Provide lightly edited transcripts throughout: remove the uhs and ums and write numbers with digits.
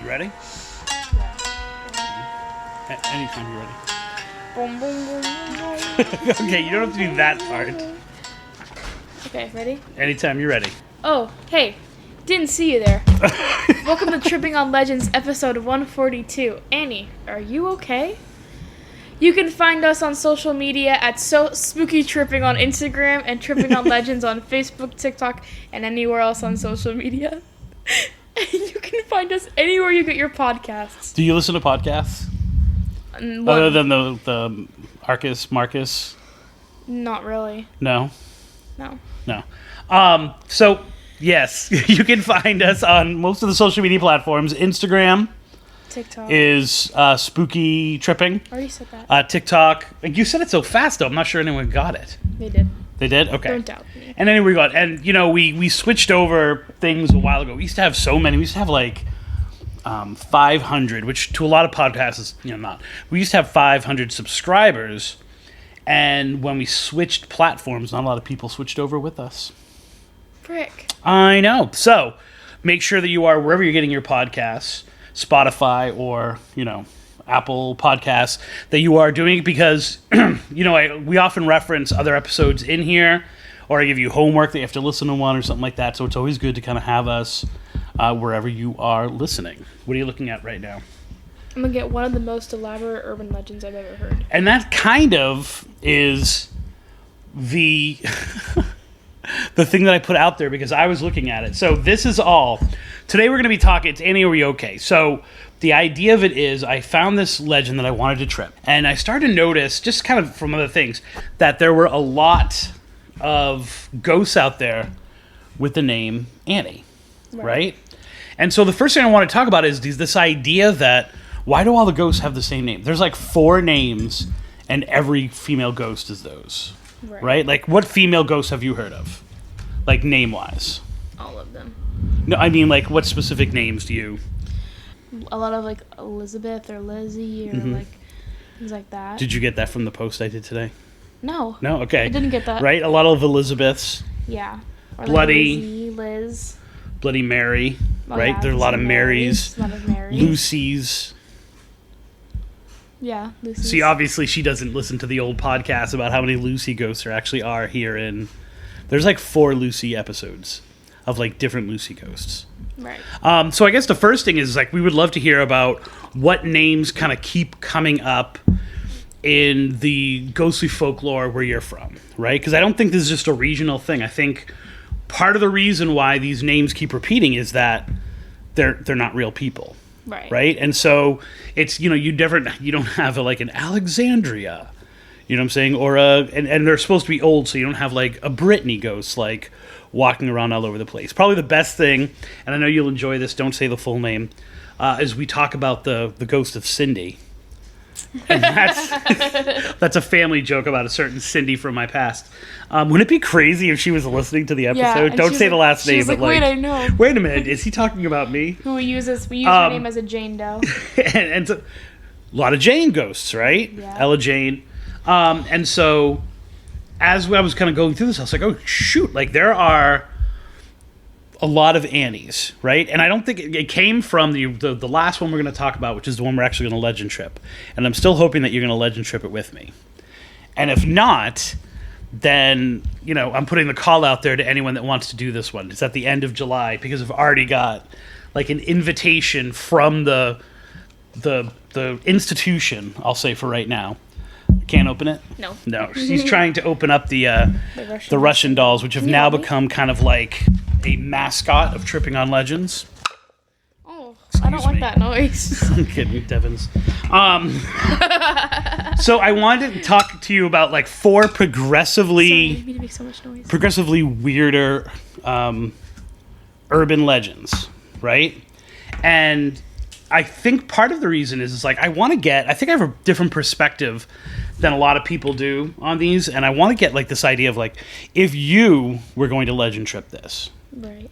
ready? Anytime you're ready. Boom, boom, boom, boom, boom. Okay, you don't have to do that part. Okay, ready? Anytime you're ready. Oh, hey. Didn't see you there. Welcome to Tripping on Legends, episode 142. Annie, are you okay? You can find us on social media at Spooky Tripping on Instagram and Tripping on Legends on Facebook, TikTok, and anywhere else on social media. And you can find us anywhere you get your podcasts. Do you listen to podcasts? Other than the Marcus? Not really. No? No. So, yes, you can find us on most of the social media platforms. Instagram TikTok. is Spooky Tripping. I already said that. TikTok. You said it so fast, though. I'm not sure anyone got it. They did. They did? Okay. Don't doubt me. And anyway, we switched over things a while ago. We used to have so many. We used to have like 500, which to a lot of podcasts is, not. We used to have 500 subscribers. And when we switched platforms, not a lot of people switched over with us. Frick. I know. So make sure that you are wherever you're getting your podcasts, Spotify or, Apple Podcasts, that you are doing it because, we often reference other episodes in here, or I give you homework that you have to listen to one or something like that. So it's always good to kind of have us wherever you are listening. What are you looking at right now? I'm going to get one of the most elaborate urban legends I've ever heard. And that kind of is the the thing that I put out there because I was looking at it. So this is all. Today we're going to be talking, it's Annie, are we okay? So the idea of it is I found this legend that I wanted to trip. And I started to notice, just kind of from other things, that there were a lot of ghosts out there with the name Annie, right? And so the first thing I want to talk about is this idea that why do all the ghosts have the same name? There's like 4 names, and every female ghost is those, right? Like, what female ghosts have you heard of? Like, name-wise? All of them. No, I mean, like, what specific names do you... A lot of, like, Elizabeth or Lizzie or, like, things like that. Did you get that from the post I did today? No. No? Okay. I didn't get that. Right? A lot of Elizabeths. Yeah. Or Bloody. Like Lizzie, Liz. Bloody Mary, right? Yeah, There's a lot of Marys. A lot of Marys. Lucy's. Yeah, Lucy's. See, obviously she doesn't listen to the old podcast about how many Lucy ghosts there actually are here in... There's like 4 Lucy episodes of like different Lucy ghosts. Right. So I guess the first thing is like we would love to hear about what names kind of keep coming up in the ghostly folklore where you're from, right? Because I don't think this is just a regional thing. I think part of the reason why these names keep repeating is that they're not real people. Right. And so it's, you don't have like an Alexandria, you know what I'm saying? Or and they're supposed to be old, so you don't have like a Brittany ghost, like walking around all over the place. Probably the best thing, and I know you'll enjoy this, don't say the full name, is we talk about the ghost of Cindy. And that's a family joke about a certain Cindy from my past. Wouldn't it be crazy if she was listening to the episode? Yeah, Don't say the last name. She's like, wait, I know. Wait a minute, is he talking about me? We use her name as a Jane Doe. and a lot of Jane ghosts, right? Yeah. Ella Jane. And so as I was kind of going through this, I was like, oh, shoot, like there are a lot of Annies, right? And I don't think it came from the last one we're going to talk about, which is the one we're actually going to legend trip. And I'm still hoping that you're going to legend trip it with me. And if not, then, I'm putting the call out there to anyone that wants to do this one. It's at the end of July because I've already got like an invitation from the institution, I'll say for right now. Can't open it? No. She's trying to open up the Russian dolls, which have now become kind of like a mascot of Tripping on Legends. Oh, I don't like that noise. I'm kidding, Devins. So I wanted to talk to you about like 4 progressively make so much noise. Progressively weirder urban legends, right? And I think part of the reason is like I think I have a different perspective than a lot of people do on these, and I want to get like this idea of like if you were going to legend trip this, right?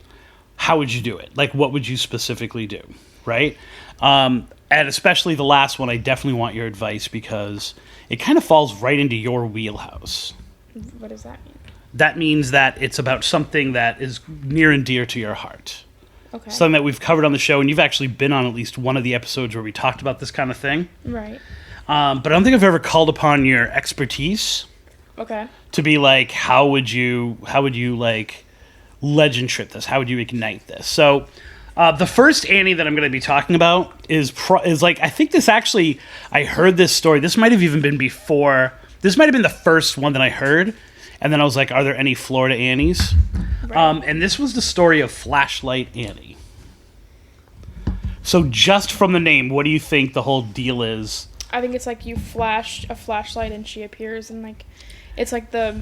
How would you do it? Like what would you specifically do, right? And especially the last one, I definitely want your advice because it kind of falls right into your wheelhouse. What does that mean? That means that it's about something that is near and dear to your heart. Okay. something that we've covered on the show, and you've actually been on at least one of the episodes where we talked about this kind of thing. Right. But I don't think I've ever called upon your expertise Okay. to be like, how would you like legend trip this? How would you ignite this? So the first Annie that I'm going to be talking about is like, I think this actually, I heard this story. This might have even been before. This might have been the first one that I heard. And then I was like, are there any Florida Annies? Right. And this was the story of Flashlight Annie. So just from the name, what do you think the whole deal is? I think it's like you flash a flashlight and she appears, and like it's like the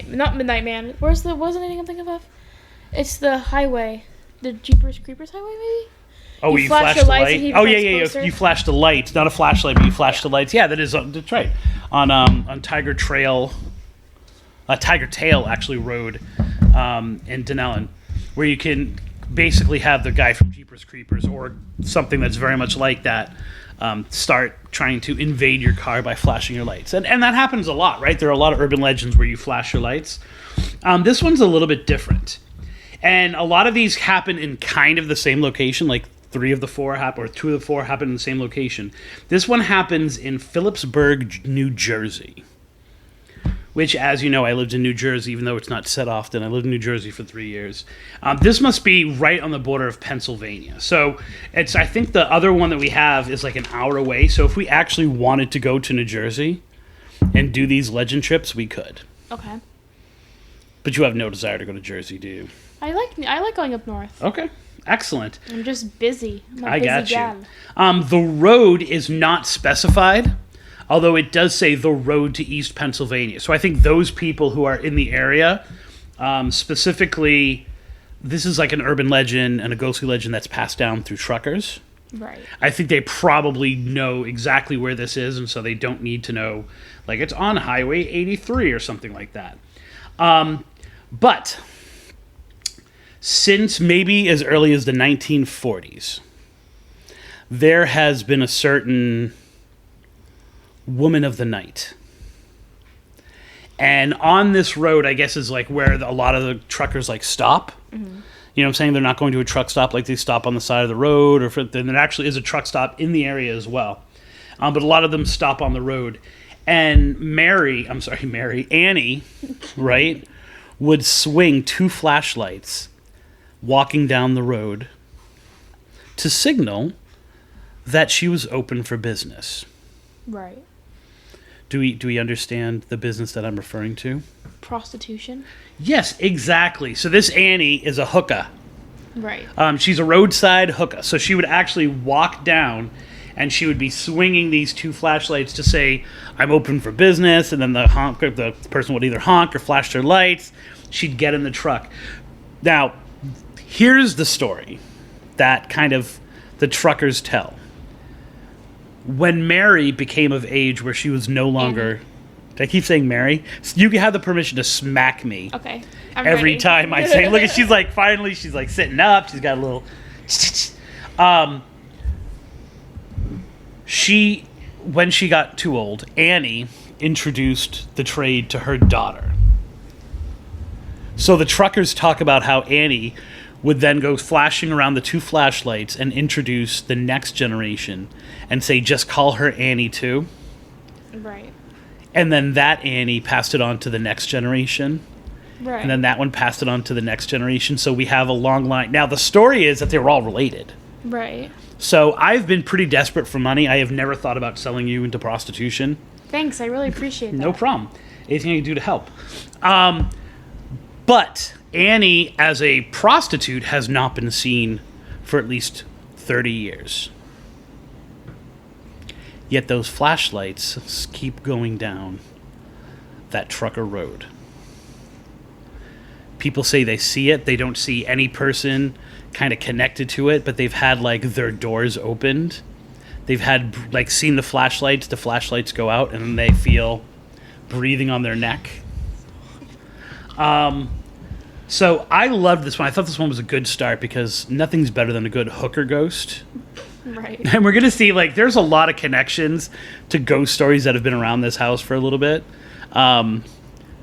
not Midnight Man. Where's the wasn't anything I'm thinking of? It's the highway, the Jeepers Creepers highway, maybe. Oh, you flash flashed the the lights light? and he Oh, yeah, becomes yeah, closer. yeah. You flashed the lights. Not a flashlight, but you flashed the lights. Yeah, that's right. On Tiger Trail, Tiger Tail, actually, road in Denellen, where you can basically have the guy from Jeepers Creepers or something that's very much like that start trying to invade your car by flashing your lights. And that happens a lot, right? There are a lot of urban legends where you flash your lights. This one's a little bit different. And a lot of these happen in kind of the same location, like 3 of the 4 happen, or 2 of the 4 happen in the same location. This one happens in Phillipsburg, New Jersey. Which, as you know, I lived in New Jersey, even though it's not said often. I lived in New Jersey for 3 years. This must be right on the border of Pennsylvania. So I think the other one that we have is like an hour away. So if we actually wanted to go to New Jersey and do these legend trips, we could. Okay. But you have no desire to go to Jersey, do you? I like going up north. Okay. Excellent. I'm just busy. I'm a I busy got gal. you. The road is not specified, although it does say the road to East Pennsylvania. So I think those people who are in the area, specifically, this is like an urban legend and a ghostly legend that's passed down through truckers. Right. I think they probably know exactly where this is, and so they don't need to know, like, it's on Highway 83 or something like that. But since maybe as early as the 1940s, there has been a certain woman of the night. And on this road, I guess, is like where a lot of the truckers like stop. Mm-hmm. You know what I'm saying? They're not going to a truck stop like they stop on the side of the road, or then there actually is a truck stop in the area as well. But a lot of them stop on the road. And Annie, right, would swing 2 flashlights walking down the road to signal that she was open for business. Right. Do we understand the business that I'm referring to? Prostitution. Yes, exactly. So this Annie is a hookah. Right. She's a roadside hookah. So she would actually walk down and she would be swinging these 2 flashlights to say, I'm open for business. And then the person would either honk or flash their lights. She'd get in the truck. Now, here's the story that kind of the truckers tell. When Mary became of age where she was no longer... Did I keep saying Mary? You have the permission to smack me. Okay. I'm every ready. time I say, look, she's like, finally, she's like sitting up. She's got a little... When she got too old, Annie introduced the trade to her daughter. So the truckers talk about how Annie would then go flashing around the 2 flashlights and introduce the next generation and say, just call her Annie too. Right. And then that Annie passed it on to the next generation. Right. And then that one passed it on to the next generation. So we have a long line. Now, the story is that they were all related. Right. So I've been pretty desperate for money. I have never thought about selling you into prostitution. Thanks. I really appreciate that. No problem. Anything I can do to help. But Annie, as a prostitute, has not been seen for at least 30 years. Yet those flashlights keep going down that trucker road. People say they see it. They don't see any person kind of connected to it, but they've had like their doors opened. They've had like seen the flashlights go out, and then they feel breathing on their neck. So I loved this one. I thought this one was a good start because nothing's better than a good hooker ghost. Right. And we're going to see, like, there's a lot of connections to ghost stories that have been around this house for a little bit.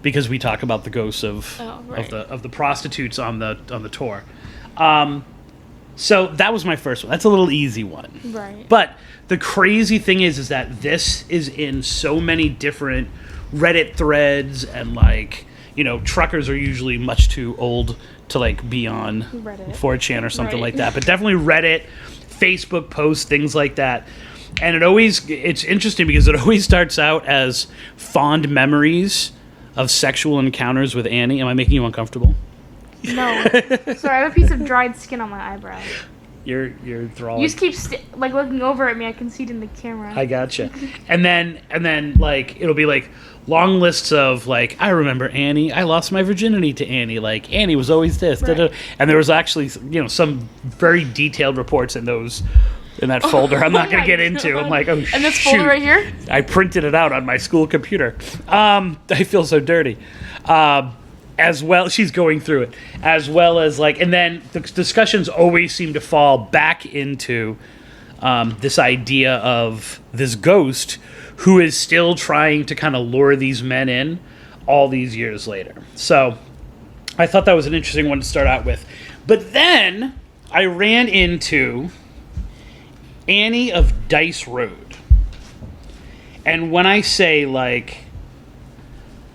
Because we talk about the ghosts of the prostitutes on the tour. So that was my first one. That's a little easy one. Right. But the crazy thing is that this is in so many different Reddit threads, and like, you know, truckers are usually much too old to like be on Reddit. 4chan or something Right. like that. But definitely Reddit, Facebook posts, things like that. And it's interesting because it always starts out as fond memories of sexual encounters with Annie. Am I making you uncomfortable? No. Sorry, I have a piece of dried skin on my eyebrow. You're throwing. You just keep like looking over at me. I can see it in the camera. I gotcha. And then like it'll be like long lists of like, I remember Annie. I lost my virginity to Annie. Like Annie was always this. Right. And there was actually, you know, some very detailed reports in that folder. I'm not going to get into. I'm like, oh shoot. And this folder right here? I printed it out on my school computer. I feel so dirty. As well, she's going through it, as well as like, and then the discussions always seem to fall back into this idea of this ghost who is still trying to kind of lure these men in all these years later. So I thought that was an interesting one to start out with. But then I ran into Annie of Dice Road. And when I say like,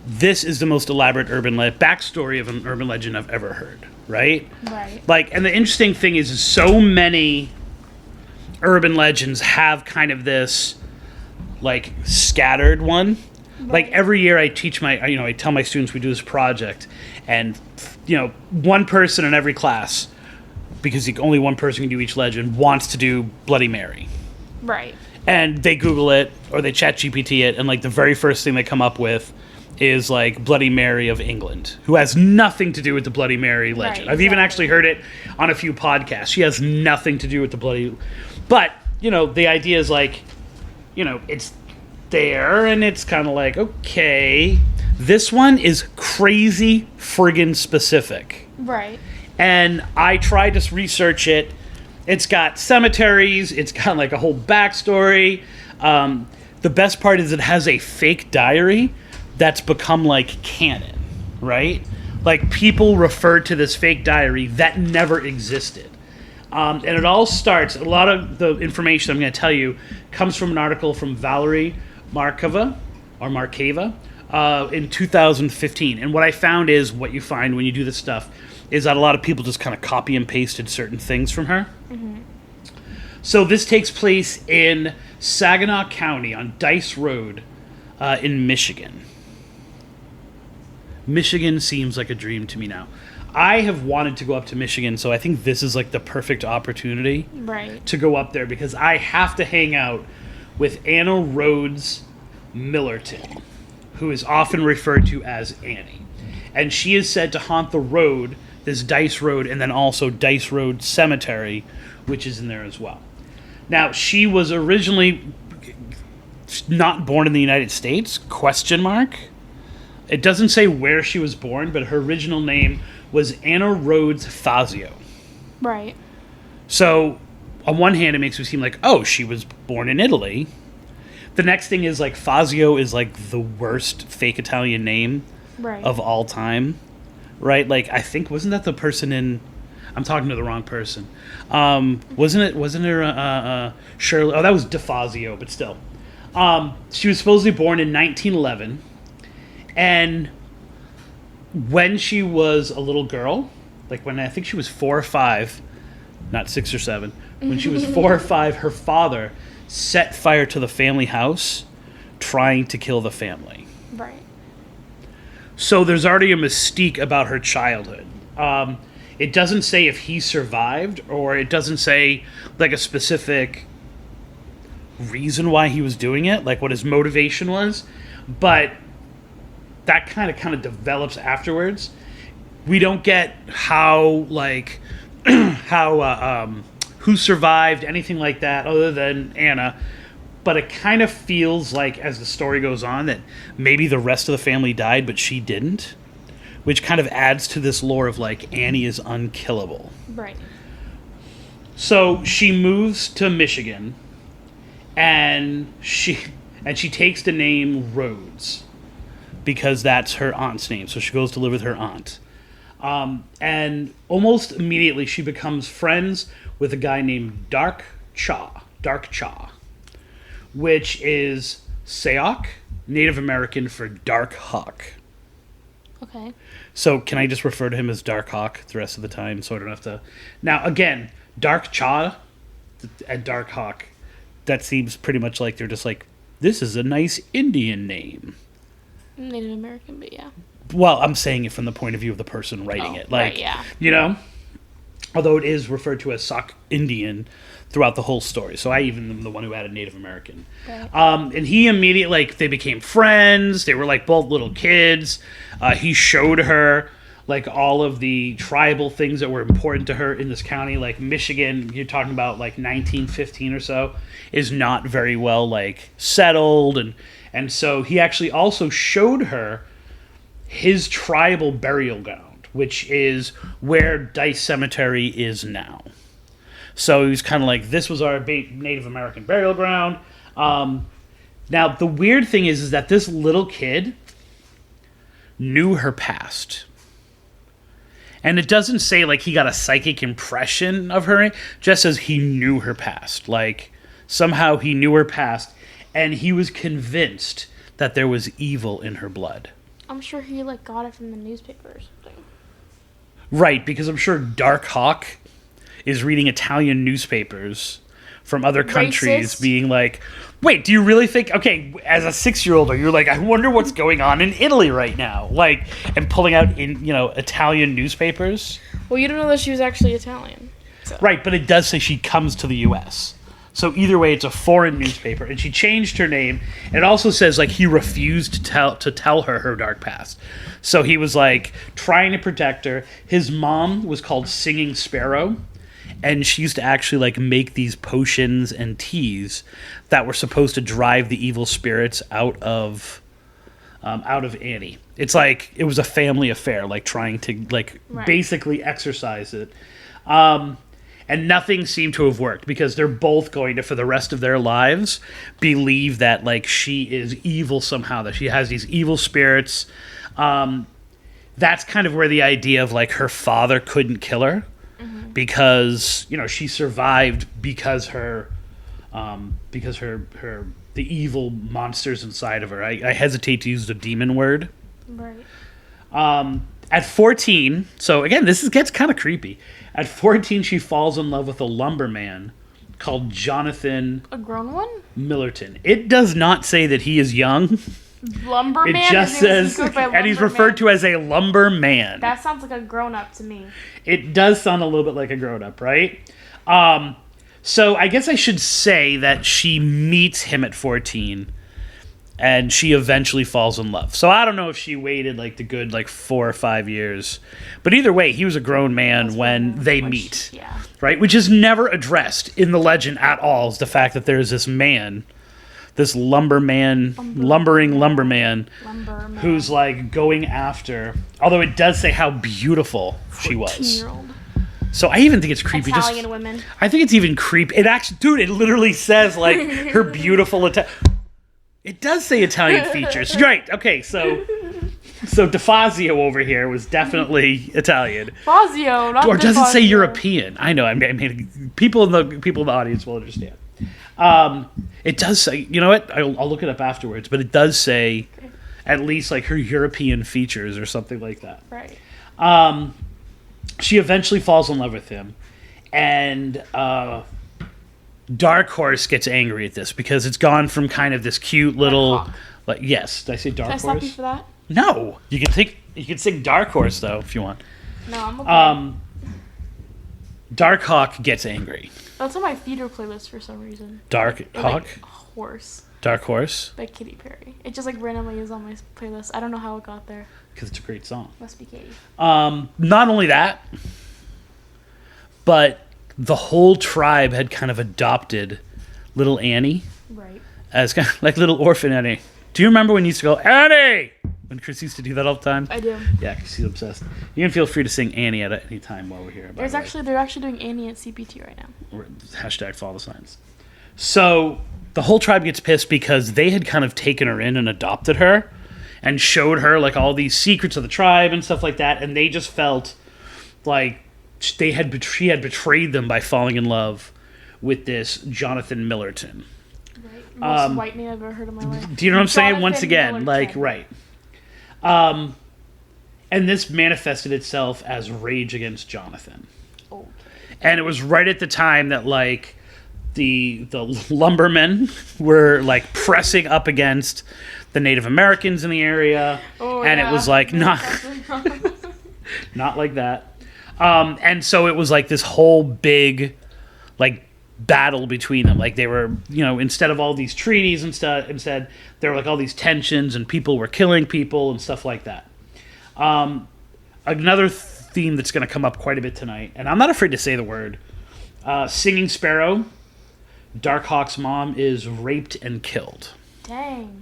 this is the most elaborate backstory of an urban legend I've ever heard, right? Right. Like, and the interesting thing is so many urban legends have kind of this, like, scattered one. Right. Like, every year I tell my students we do this project, and, you know, one person in every class, because only one person can do each legend, wants to do Bloody Mary. Right. And they Google it, or they chat GPT it, and, like, the very first thing they come up with is like Bloody Mary of England, who has nothing to do with the Bloody Mary legend. Right, I've even actually heard it on a few podcasts. She has nothing to do with the Bloody... But, you know, the idea is like, you know, it's there, and it's kind of like, okay. This one is crazy friggin' specific. Right. And I tried to research it. It's got cemeteries. It's got like a whole backstory. The best part is it has a fake diary that's become like canon, right? Like people refer to this fake diary that never existed. And it all starts, a lot of the information I'm going to tell you comes from an article from Valerie Markova in 2015. And what I found is, what you find when you do this stuff is that a lot of people just kind of copy and pasted certain things from her. Mm-hmm. So this takes place in Saginaw County on Dice Road in Michigan. Michigan seems like a dream to me now. I have wanted to go up to Michigan, so I think this is like the perfect opportunity to go up there, because I have to hang out with Anna Rhodes Millerton, who is often referred to as Annie. And she is said to haunt the road, this Dice Road, and then also Dice Road Cemetery, which is in there as well. Now, she was originally not born in the United States, ? It doesn't say where she was born, but her original name was Anna Rhodes Fazio. Right. So, on one hand, it makes me seem like, oh, she was born in Italy. The next thing is, like, Fazio is, like, the worst fake Italian name of all time. Right? Like, I think, wasn't that the person in... I'm talking to the wrong person. Wasn't there Shirley... Oh, that was DeFazio, but still. She was supposedly born in 1911. And when she was a little girl, like when I think she was 4 or 5, not 6 or 7, when she was 4 or 5, her father set fire to the family house trying to kill the family. Right. So there's already a mystique about her childhood. It doesn't say if he survived, or it doesn't say like a specific reason why he was doing it, like what his motivation was, but that kind of develops afterwards. We don't get how who survived, anything like that, other than Anna. But it kind of feels like, as the story goes on, that maybe the rest of the family died, but she didn't, which kind of adds to this lore of like Annie is unkillable. Right. So she moves to Michigan, and she takes the name Rhodes, because that's her aunt's name. So she goes to live with her aunt. And almost immediately she becomes friends with a guy named Dark Cha, which is Sayak, Native American for Dark Hawk. Okay. So can I just refer to him as Dark Hawk the rest of the time so I don't have to... Now, again, Dark Cha and Dark Hawk, that seems pretty much like they're just like, this is a nice Indian name. Native American, but yeah. Well, I'm saying it from the point of view of the person writing it. Like, right, yeah. You know? Although it is referred to as Sauk Indian throughout the whole story. So I even am the one who added Native American. Right. And he immediately, like, they became friends. They were, like, both little kids. He showed her, like, all of the tribal things that were important to her in this county. Like, Michigan, you're talking about, like, 1915 or so, is not very well, like, settled. And so he actually also showed her his tribal burial ground, which is where Dice Cemetery is now. So he was kind of like, this was our Native American burial ground. Now, the weird thing is that this little kid knew her past. And it doesn't say, like, he got a psychic impression of her, just as he knew her past. Like, somehow he knew her past, and he was convinced that there was evil in her blood. I'm sure he, like, got it from the newspaper or something. Right, because I'm sure Dark Hawk is reading Italian newspapers from other countries, being like, wait, do you really think, okay, as a 6-year-old, you're like, I wonder what's going on in Italy right now, like, and pulling out Italian newspapers. Well, you don't know that she was actually Italian. So. Right, but it does say she comes to the U.S. So either way, it's a foreign newspaper, and she changed her name. It also says, like, he refused to tell her dark past. So he was, like, trying to protect her. His mom was called Singing Sparrow, and she used to actually, like, make these potions and teas that were supposed to drive the evil spirits out of Annie. It's like it was a family affair, like, trying to, like, basically exorcise it. And nothing seemed to have worked because they're both going to, for the rest of their lives, believe that, like, she is evil somehow, that she has these evil spirits. That's kind of where the idea of, like, her father couldn't kill her because, she survived because the evil monsters inside of her. I hesitate to use the demon word. Right. At 14, so again, gets kind of creepy. At 14, she falls in love with a lumberman called Jonathan... A grown one? Millerton. It does not say that he is young. Lumberman? It just says... And he's referred to as a lumberman. That sounds like a grown-up to me. It does sound a little bit like a grown-up, right? So I guess I should say that she meets him at 14... and she eventually falls in love. So I don't know if she waited, like, the good, like, 4 or 5 years. But either way, he was a grown man when they meet. Yeah. Right? Which is never addressed in the legend at all, is the fact that there's this man, this lumbering lumberman, who's, like, going after... Although it does say how beautiful she was. 14-year-old. So I even think it's creepy. Italian women. I think it's even creepy. It actually... Dude, it literally says, like, her beautiful... It does say Italian features. Right. Okay, so DeFazio over here was definitely Italian. Fazio, not Or does it say DeFazio. European? I know. I mean, people in the audience will understand. It does say. You know what? I'll look it up afterwards. But it does say at least, like, her European features or something like that. Right. She eventually falls in love with him, and Dark Horse gets angry at this because it's gone from kind of this cute little, like, yes, did I say Dark Horse? Can I stop you for that? No, you can sing Dark Horse though if you want. No, I'm okay. Dark Hawk gets angry. That's on my theater playlist for some reason. Dark Hawk? Like, Horse. Dark Horse? By Katy Perry. It just, like, randomly is on my playlist. I don't know how it got there. Because it's a great song. Must be Katy. Not only that, but the whole tribe had kind of adopted little Annie. Right. As kind of like little orphan Annie. Do you remember when you used to go, Annie? When Chris used to do that all the time? I do. Yeah, because she's obsessed. You can feel free to sing Annie at any time while we're here. They're actually doing Annie at CPT right now. Hashtag follow the signs. So the whole tribe gets pissed because they had kind of taken her in and adopted her and showed her, like, all these secrets of the tribe and stuff like that, and they just felt like she had betrayed them by falling in love with this Jonathan Millerton. Right. Most white name I've ever heard in my life. Do you know what I'm saying? Once Jonathan again, Millerton. like, right. And this manifested itself as rage against Jonathan. Okay. And it was right at the time that, like, the lumbermen were, like, pressing up against the Native Americans in the area. Oh, and yeah. it was, like, not like that. And so it was, like, this whole big, like, battle between them. Like, they were, instead of all these treaties and stuff, instead there were, like, all these tensions and people were killing people and stuff like that. Another theme that's going to come up quite a bit tonight, and I'm not afraid to say the word, Singing Sparrow, Darkhawk's mom, is raped and killed. Dang.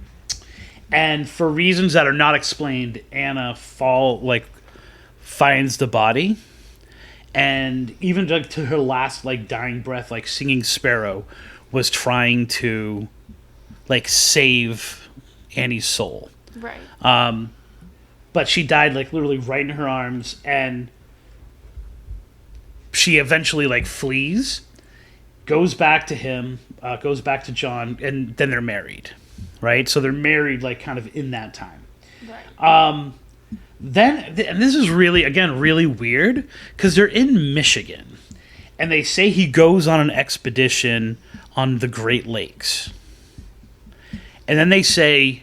And for reasons that are not explained, Anna finds the body, and even to her last, like, dying breath, like, Singing Sparrow was trying to, like, save Annie's soul. Right. But she died, like, literally right in her arms, and she eventually, like, flees, goes back to him, goes back to John, and then they're married, right? So they're married, like, kind of in that time. Right. And this is really, again, really weird, because they're in Michigan, and they say he goes on an expedition on the Great Lakes. And then they say,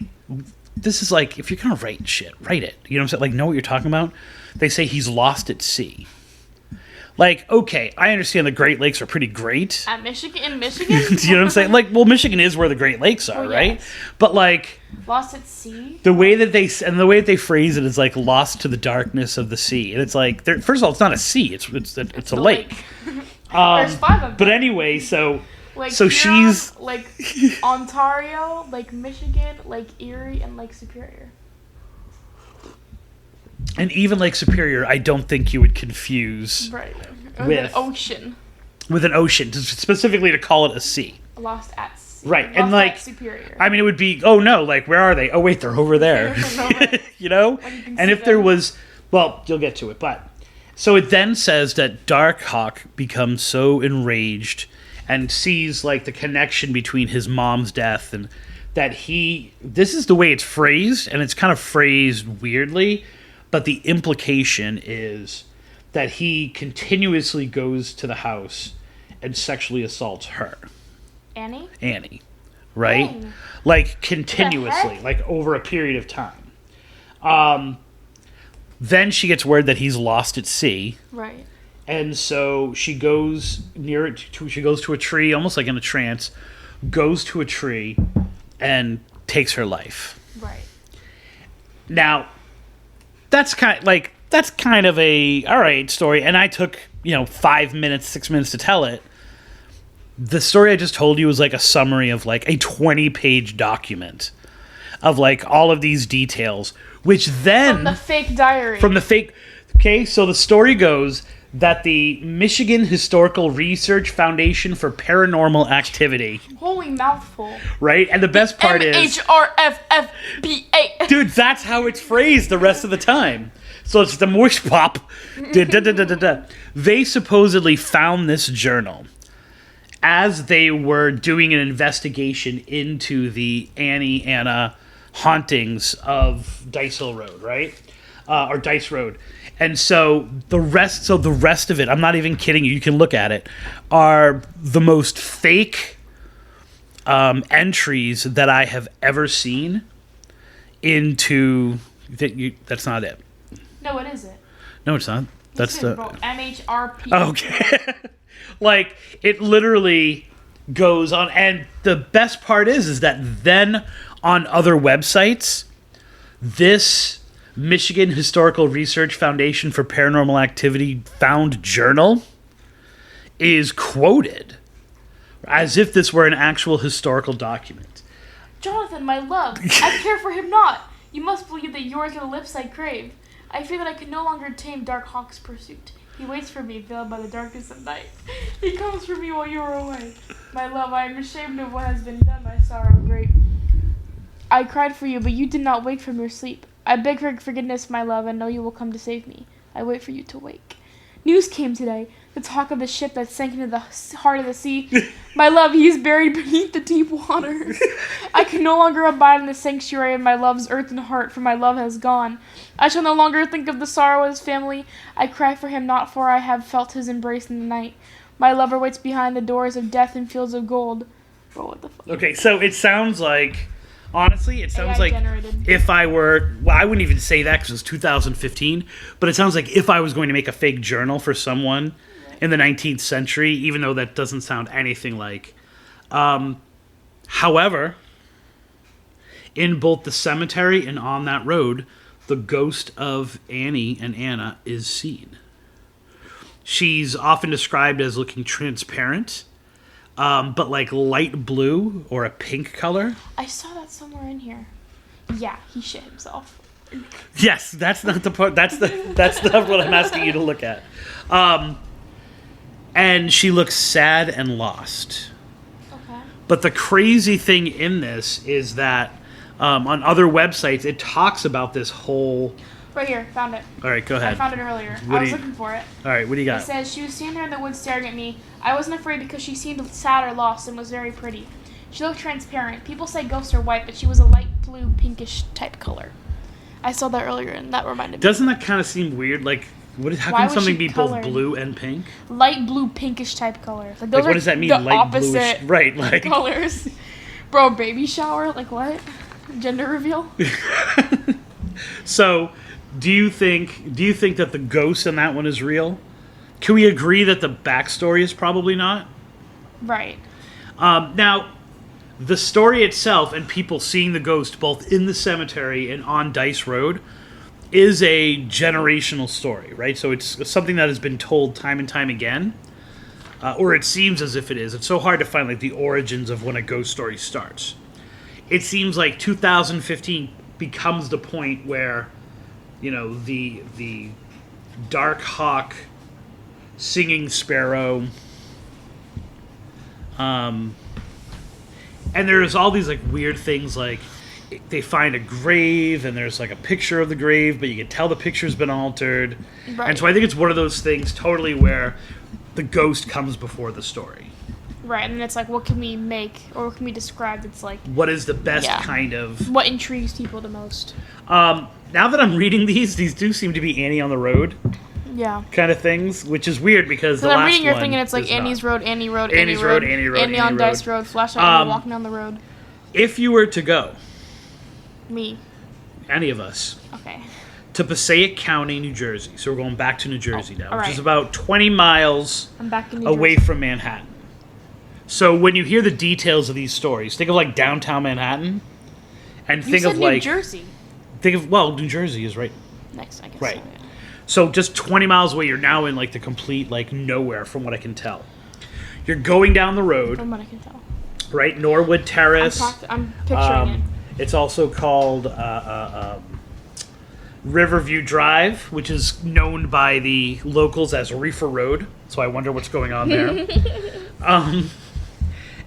this is like, if you're going to write shit, write it. You know what I'm saying? Like, know what you're talking about? They say he's lost at sea. Like, okay, I understand the Great Lakes are pretty great. In Michigan? Do you know what I'm saying? Like, well, Michigan is where the Great Lakes are, right? Yes. But, like, Lost at sea? the way that they phrase it is like lost to the darkness of the sea. And it's like, first of all, it's not a sea. It's a lake. There's 5 of them. But anyway, so Huron, she's like Ontario, like Michigan, like Erie, and Lake Superior. And even Lake Superior, I don't think you would confuse Right. with an ocean. With an ocean, specifically to call it a sea. Lost at sea. Right, Lost and like, at Superior. I mean, it would be, oh no, like, where are they? Oh wait, they're over there. You know? And if there was, well, you'll get to it, but. So it then says that Darkhawk becomes so enraged and sees, like, the connection between his mom's death and that this is the way it's phrased, and it's kind of phrased weirdly, but the implication is that he continuously goes to the house and sexually assaults her. Annie. Right? Dang. Like, continuously, like, over a period of time. Then she gets word that he's lost at sea. Right. And so she goes she goes to a tree, almost like in a trance, goes to a tree and takes her life. Right. Now, that's kind of a all right story, and I took 6 minutes to tell it. The story I just told you was like a summary of like a 20-page document of like all of these details, which then From the fake diary. Okay, so the story goes that the Michigan Historical Research Foundation for Paranormal Activity. Holy mouthful. Right? And the best part is MHRFFBA. dude, that's how it's phrased the rest of the time. So it's the moist pop. They supposedly found this journal as they were doing an investigation into the Anna hauntings of Dice Hill Road, right? Or Dice Road. And so the rest of it, I'm not even kidding you can look at it, are the most fake entries that I have ever seen into... That's not it. No, it isn't. No, it's not. That's the... MHRP. Okay. Like, it literally goes on, and the best part is that then on other websites, this Michigan Historical Research Foundation for Paranormal Activity found journal is quoted as if this were an actual historical document. Jonathan, my love, I care for him not. You must believe that yours are the lips I crave. I fear that I can no longer tame Darkhawk's pursuit. He waits for me, veiled by the darkness of night. He comes for me while you are away. My love, I am ashamed of what has been done, my sorrow great. I cried for you, but you did not wake from your sleep. I beg for forgiveness, my love, and know you will come to save me. I wait for you to wake. News came today. The talk of the ship that sank into the heart of the sea. My love, he is buried beneath the deep waters. I can no longer abide in the sanctuary of my love's earthen heart, for my love has gone. I shall no longer think of the sorrow of his family. I cry for him not, for I have felt his embrace in the night. My lover waits behind the doors of death in fields of gold. Bro, what the fuck? Okay, so it sounds like, honestly, it sounds AI like generated. if I were, well, I wouldn't even say that because it was 2015, but it sounds like if I was going to make a fake journal for someone in the 19th century, even though that doesn't sound anything like. However, in both the cemetery and on that road, the ghost of Annie and Anna is seen. She's often described as looking transparent, but like light blue or a pink color. I saw that somewhere in here. Yeah, he shit himself. Yes, that's not the part. That's not what I'm asking you to look at. And she looks sad and lost. Okay. But the crazy thing in this is that on other websites, it talks about this whole... Right here, found it. All right, go ahead. I found it earlier. What I do was you- looking for it. All right, what do you It got? says, she was standing there in the woods staring at me. I wasn't afraid because she seemed sad or lost and was very pretty. She looked transparent. People say ghosts are white, but she was a light blue, pinkish type color. I saw that earlier, and that reminded me. Doesn't that kind of seem weird? Like, how Why can was something she be colored? both blue and pink? Light blue, pinkish type color. Like, those Like, what are does that mean? the Light opposite bluish, right? Like, colors. Bro, baby shower? Like, what? Gender reveal? so, do you think that the ghost in that one is real? Can we agree that the backstory is probably not? Right. Now, the story itself and people seeing the ghost both in the cemetery and on Dice Road is a generational story, right? So it's something that has been told time and time again, or it seems as if it is. It's so hard to find like the origins of when a ghost story starts. It seems like 2015 becomes the point where, you know, the dark hawk, singing sparrow, and there's all these like weird things like they find a grave and there's like a picture of the grave, but you can tell the picture's been altered. Right. And so I think it's one of those things totally where the ghost comes before the story. Right, and then it's like, what can we make, or what can we describe that's like, What is the best Yeah. kind of... what intrigues people the most? Now that I'm reading these do seem to be Annie on the Road Yeah. kind of things, which is weird because the So I'm last reading your one thing, and it's like is not. Annie's Road, Annie Road, Annie's Annie Road, Road, Annie Road, Annie on Annie Dice Road. Road, flashlight, Annie walking down the road. If you were to go, Me. any of us, Okay. to Passaic County, New Jersey, so we're going back to New Jersey now, all which right. is about 20 miles I'm back in New away Jersey. from Manhattan. So when you hear the details of these stories, think of like downtown Manhattan, and You think said of New like Jersey. New Jersey is right. Next, I guess. Right. So, yeah. So just 20 miles away, you're now in like the complete like nowhere, from what I can tell. You're going down the road, From what I can tell. right? Norwood Terrace. I'm picturing it. It's also called Riverview Drive, which is known by the locals as Reefer Road. So I wonder what's going on there.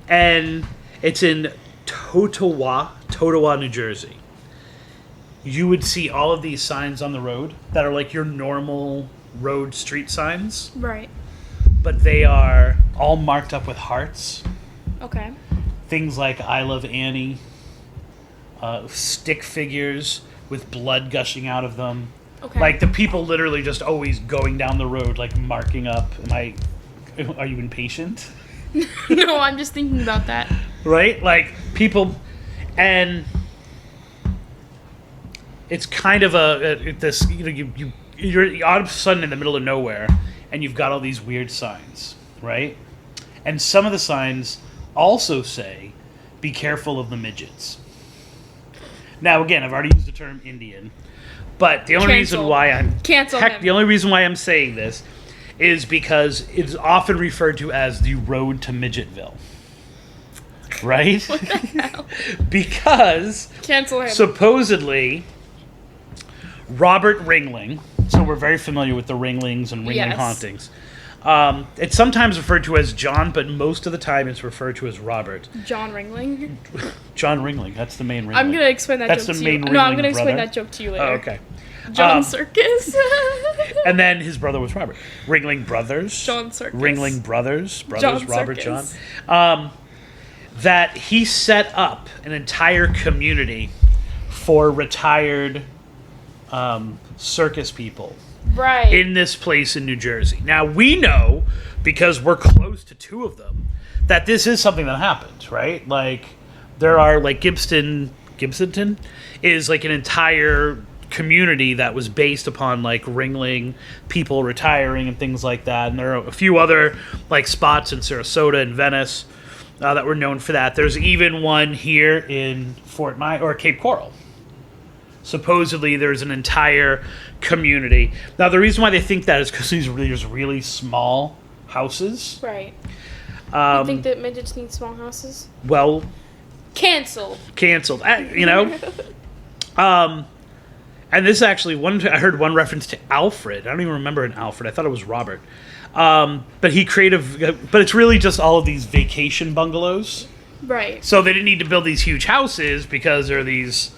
And it's in Totowa, New Jersey. You would see all of these signs on the road that are like your normal road street signs, Right. but they are all marked up with hearts. Okay. Things like I Love Annie, stick figures with blood gushing out of them. Okay. Like the people literally just always going down the road, like marking up. Are you impatient? No, I'm just thinking about that. Right? Like people, and it's kind of this. You know, you're all of a sudden in the middle of nowhere, and you've got all these weird signs, right? And some of the signs also say, "Be careful of the midgets." Now, again, I've already used the term Indian, but the only reason Cancel. why Cancel him. the only reason why I'm saying this is because it's often referred to as the road to Midgetville. Right? What the hell? Because Cancel him. supposedly Robert Ringling, so we're very familiar with the Ringlings and Ringling Yes. hauntings. It's sometimes referred to as John, but most of the time it's referred to as Robert. John Ringling. John Ringling, that's the main Ringling. I'm gonna explain that That's joke the to you. main No, I'm Ringling gonna explain brother? that joke to you later. Oh, okay. John Circus. And then his brother was Robert. Ringling Brothers. John Circus. Ringling Brothers. John Robert Circus. John. That he set up an entire community for retired circus people. Right. In this place in New Jersey. Now, we know, because we're close to two of them, that this is something that happened, right? Like, there are, like, Gibsonton is, like, an entire community that was based upon, like, Ringling people retiring and things like that. And there are a few other, like, spots in Sarasota and Venice that were known for that. There's even one here in Cape Coral. Supposedly, there's an entire community. Now, the reason why they think that is because there's really small houses. Right. You think that midgets need small houses? Well... Canceled. You know? And this actually, I heard one reference to Alfred. I don't even remember an Alfred. I thought it was Robert. But it's really just all of these vacation bungalows. Right. So they didn't need to build these huge houses because they're these...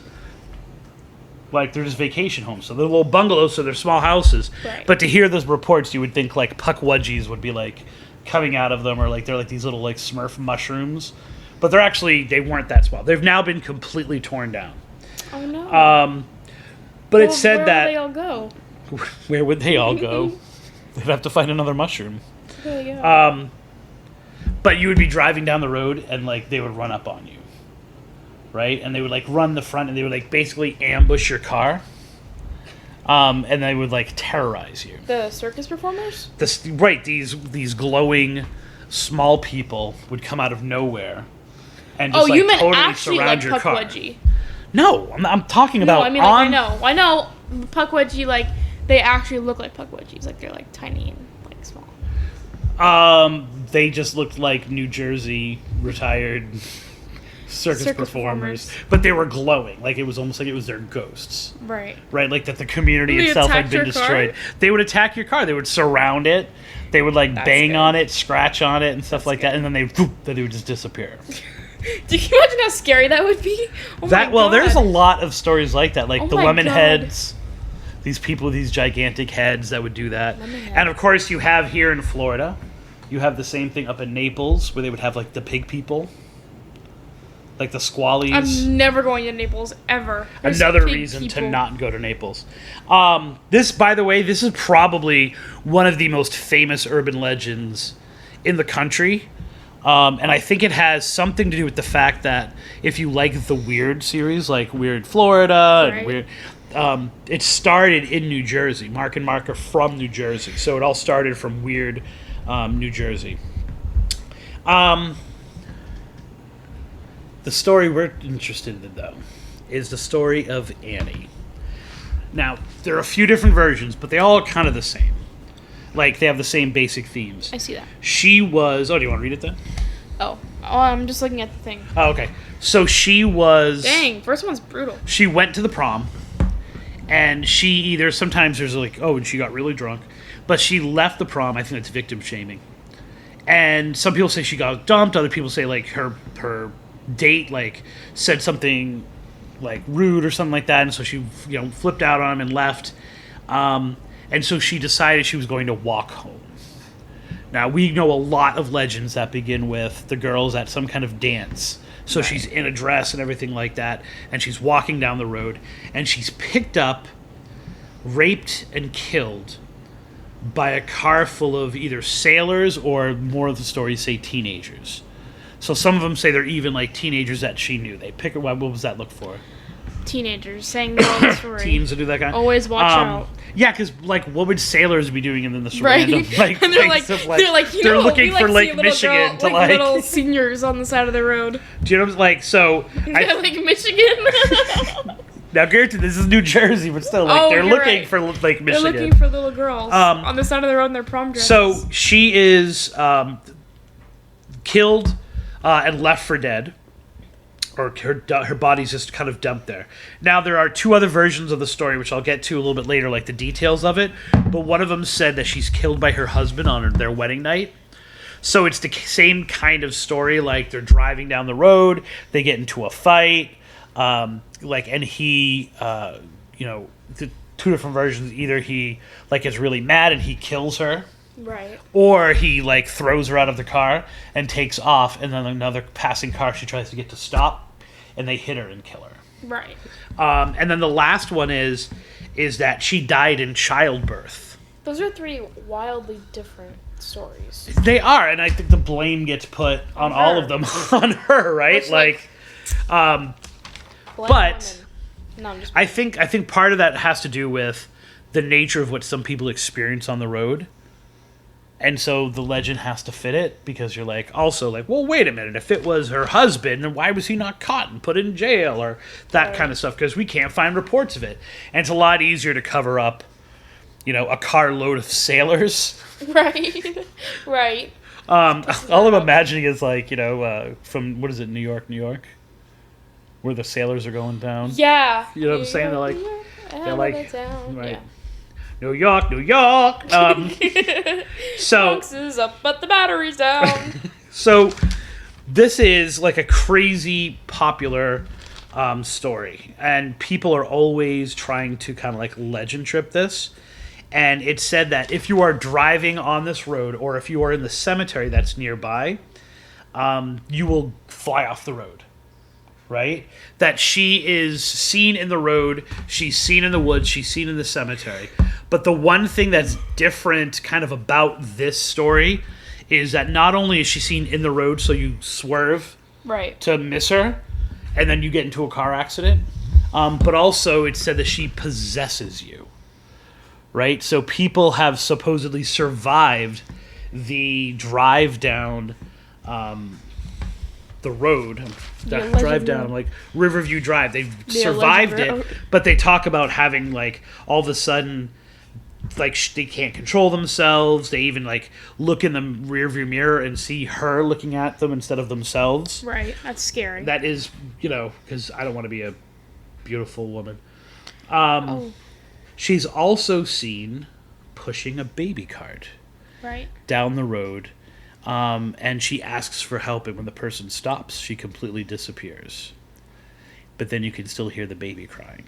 Like, they're just vacation homes. So they're little bungalows, so they're small houses. Right. But to hear those reports, you would think, like, puckwudgies would be, like, coming out of them, or, like, they're, like, these little, like, Smurf mushrooms. But they weren't that small. They've now been completely torn down. Oh, no. But it said that... Where would they all go? Where would they all go? They'd have to find another mushroom. There you go. But you would be driving down the road, and, like, they would run up on you. Right? And they would, like, run the front, and they would, like, basically ambush your car. And they would, like, terrorize you. The circus performers? These glowing small people would come out of nowhere and just, you meant totally actually surround like your car. Puckwudgie. No, I'm talking about... No, I mean, like, I know. Puckwudgie, like, they actually look like Puckwudgies. Like, they're, like, tiny and, like, small. They just looked like New Jersey retired... Circus performers, but they were glowing. Like, it was almost like it was their ghosts. Right. Right, like that the community itself had been destroyed. They would attack your car. They would surround it. They would, like, bang on it, scratch on it, and stuff like that, and then they would just disappear. Do you imagine how scary that would be? Oh my God. There's a lot of stories like that. Like, the lemon God. heads. These people with these gigantic heads that would do that. And, of course, you have here in Florida, you have the same thing up in Naples, where they would have, like, the pig people. Like the squallies. I'm never going to Naples, ever. There's Another reason to not go to Naples. This, by the way, this is probably one of the most famous urban legends in the country. And I think it has something to do with the fact that if you like the Weird series, like Weird Florida, and Weird... it started in New Jersey. Mark and Mark are from New Jersey. So it all started from Weird, New Jersey. The story we're interested in, though, is the story of Annie. Now, there are a few different versions, but they all are kind of the same. Like, they have the same basic themes. I see that. She was... Oh, do you want to read it then? Oh, I'm just looking at the thing. Oh, okay. So she was... Dang, first one's brutal. She went to the prom, and she either... Sometimes there's like, and she got really drunk, but she left the prom. I think that's victim shaming. And some people say she got dumped. Other people say, like, her date, like, said something, like, rude or something like that, and so she, flipped out on him and left. And so she decided she was going to walk home. Now, we know a lot of legends that begin with the girls at some kind of dance. So she's in a dress and everything like that, and she's walking down the road, and she's picked up, raped, and killed by a car full of either sailors or, more of the stories say, teenagers. So some of them say they're even, like, teenagers that she knew. They pick her. What was that look for? Teenagers saying the wrong story. Teens that do that kind. Always watch out. Yeah, because, like, what would sailors be doing in this right? random, like, and they're like, they're looking for Lake Michigan to, like, little seniors on the side of the road. Do you know what I'm like? So Lake Michigan. Now, granted, this is New Jersey, but still, like, they're looking for Lake Michigan. They're looking for little girls on the side of the road in their prom dresses. So she is killed and left for dead. Or her body's just kind of dumped there. Now, there are two other versions of the story, which I'll get to a little bit later, like the details of it. But one of them said that she's killed by her husband on their wedding night. So it's the same kind of story. Like, they're driving down the road, they get into a fight, and he, two different versions. Either he like gets really mad and he kills her, Right. or he like throws her out of the car and takes off, and then another passing car she tries to get to stop, and they hit her and kill her. Right. And then the last one is that she died in childbirth. Those are three wildly different stories. They are, and I think the blame gets put on all of them on her, right? Which, like Black but women. No, I'm just I think part of that has to do with the nature of what some people experience on the road. And so the legend has to fit it, because you're like, also like, well, wait a minute, if it was her husband, then why was he not caught and put in jail, or that kind of stuff, because we can't find reports of it. And it's a lot easier to cover up, a carload of sailors. Right. Right. All I'm imagining is like, from, what is it, New York? Where the sailors are going down. Yeah. You know what I'm saying? They're like, down. right. Yeah. New York. So Bronx is up, but the battery's down. So this is like a crazy popular story, and people are always trying to kind of like legend trip this. And it's said that if you are driving on this road, or if you are in the cemetery that's nearby, you will fly off the road. Right? That she is seen in the road, she's seen in the woods, she's seen in the cemetery. But the one thing that's different kind of about this story is that not only is she seen in the road, so you swerve Right. to miss her, and then you get into a car accident, but also it's said that she possesses you. Right? So people have supposedly survived the drive down the road, drive down like Riverview Drive. They've survived it, but they talk about having like all of a sudden, like they can't control themselves. They even like look in the rearview mirror and see her looking at them instead of themselves. Right. That's scary. That is, because I don't want to be a beautiful woman. She's also seen pushing a baby cart Right. down the road. And she asks for help, and when the person stops, she completely disappears. But then you can still hear the baby crying.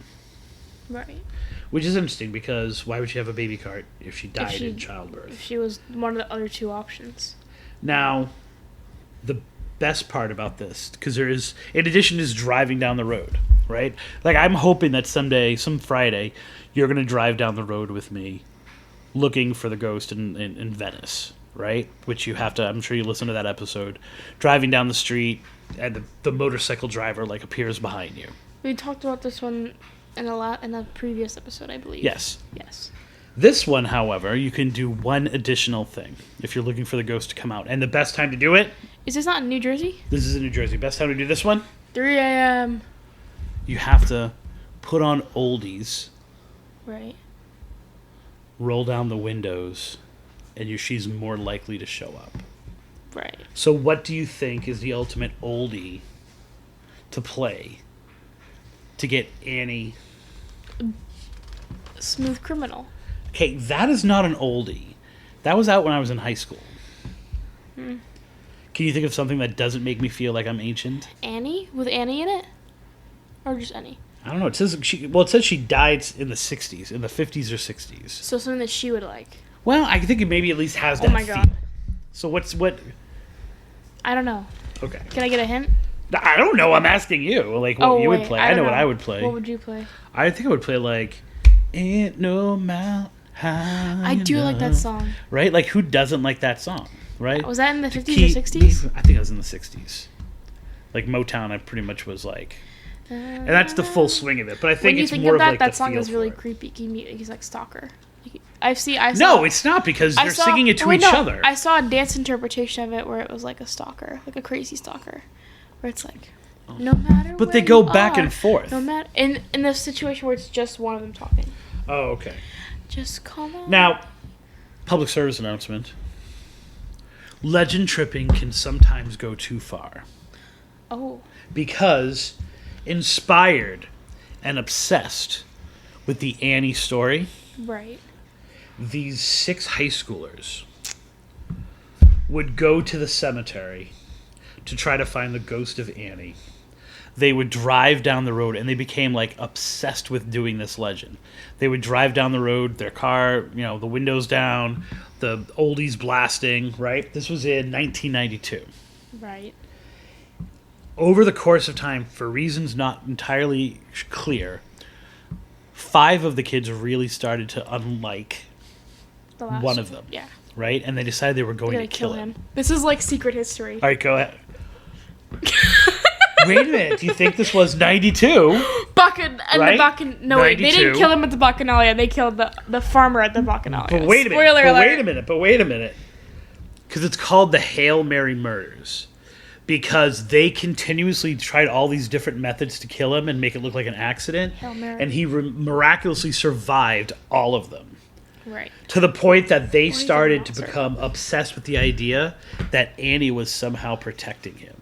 Right. Which is interesting, because why would she have a baby cart if she died in childbirth? If she was one of the other two options. Now, the best part about this, because there is, in addition is driving down the road, right? Like, I'm hoping that someday, some Friday, you're going to drive down the road with me looking for the ghost in Venice. Right? Which you have to, I'm sure you listen to that episode, driving down the street, and the motorcycle driver like appears behind you. We talked about this one in a previous episode, I believe. Yes. Yes. This one, however, you can do one additional thing if you're looking for the ghost to come out. And the best time to do it... Is this not in New Jersey? This is in New Jersey. Best time to do this one? 3 a.m. You have to put on oldies. Right. Roll down the windows, and she's more likely to show up. Right. So what do you think is the ultimate oldie to play to get Annie? Smooth Criminal. Okay, that is not an oldie. That was out when I was in high school. Can you think of something that doesn't make me feel like I'm ancient? Annie? With Annie in it? Or just Annie? I don't know. It says she died in the 60s, in the 50s or 60s. So something that she would like. Well, I think it maybe at least has that Oh my feel. god. So what? I don't know. Okay. Can I get a hint? I don't know. I'm asking you. Like what you would play. I know what I would play. What would you play? I think I would play like "Ain't No Mountain High I do like that Enough." song. Right? Like who doesn't like that song? Right? Was that in the 50s or 60s? I think it was in the 60s. Like Motown, I pretty much was like, and that's the full swing of it. But I think when you it's think more of of that, like that the song feel is really for it. creepy. He's like stalker. I saw. No, it's not, because they're singing it to each other. I saw a dance interpretation of it where it was like a stalker, like a crazy stalker, where it's like, no matter. But where they go you back are, and forth. No matter in the situation where it's just one of them talking. Oh, okay. Just come on. Now, public service announcement. Legend tripping can sometimes go too far. Oh. Because inspired and obsessed with the Annie story, Right. these 6 high schoolers would go to the cemetery to try to find the ghost of Annie. they would drive down the road, and they became like obsessed with doing this legend. They would drive down the road, their car, the windows down, the oldies blasting, right? This was in 1992. Right. Over the course of time, for reasons not entirely clear, 5 of the kids really started to unlike The last one of them. Yeah. Right? And they decided they were going We're to gonna kill him. This is like secret history. All right, go ahead. Wait a minute. Do you think this was 92? Right? No, wait. They 92. didn't kill him at the Bacchanalia. They killed the farmer at the Bacchanalia. But wait a minute. Spoiler alert. Wait a minute. Because it's called the Hail Mary murders. Because they continuously tried all these different methods to kill him and make it look like an accident. Hail Mary. And he miraculously survived all of them. Right. To the point that they he's a started to monster. become obsessed with the idea that Annie was somehow protecting him.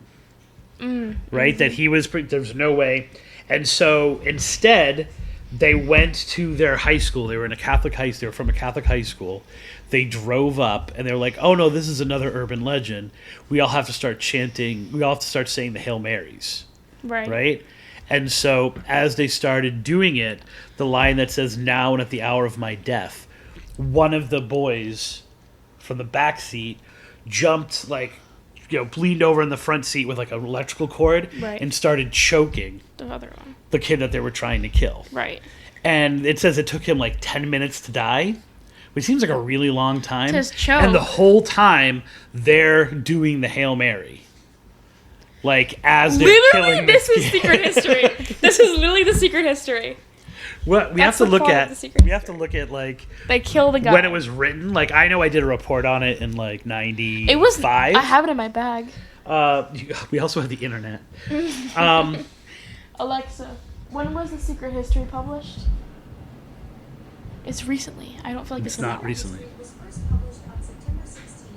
Right? That he was, there's no way. And so instead, they went to their high school. They were in a Catholic high school. They were from a Catholic high school. They drove up and they're like, oh no, this is another urban legend. We all have to start chanting. We all have to start saying the Hail Marys. Right. Right? And so as they started doing it, the line that says, now and at the hour of my death, one of the boys from the back seat jumped, leaned over in the front seat with like an electrical cord Right. and started choking The other one. the kid that they were trying to kill. Right. And it says it took him like 10 minutes to die, which seems like a really long time. It says choke. And the whole time they're doing the Hail Mary. Like as they're Literally, killing this this is kid. secret history. This is literally the secret history. Well, we have That's to the look plot of at the secret we have to look at like They killed a guy. when it was written. Like I know I did a report on it in like 95. It was. I have it in my bag. We also have the internet. Alexa, when was the secret history published? It's recently. I don't feel like It's it's been not that recently. It was first published on September 16,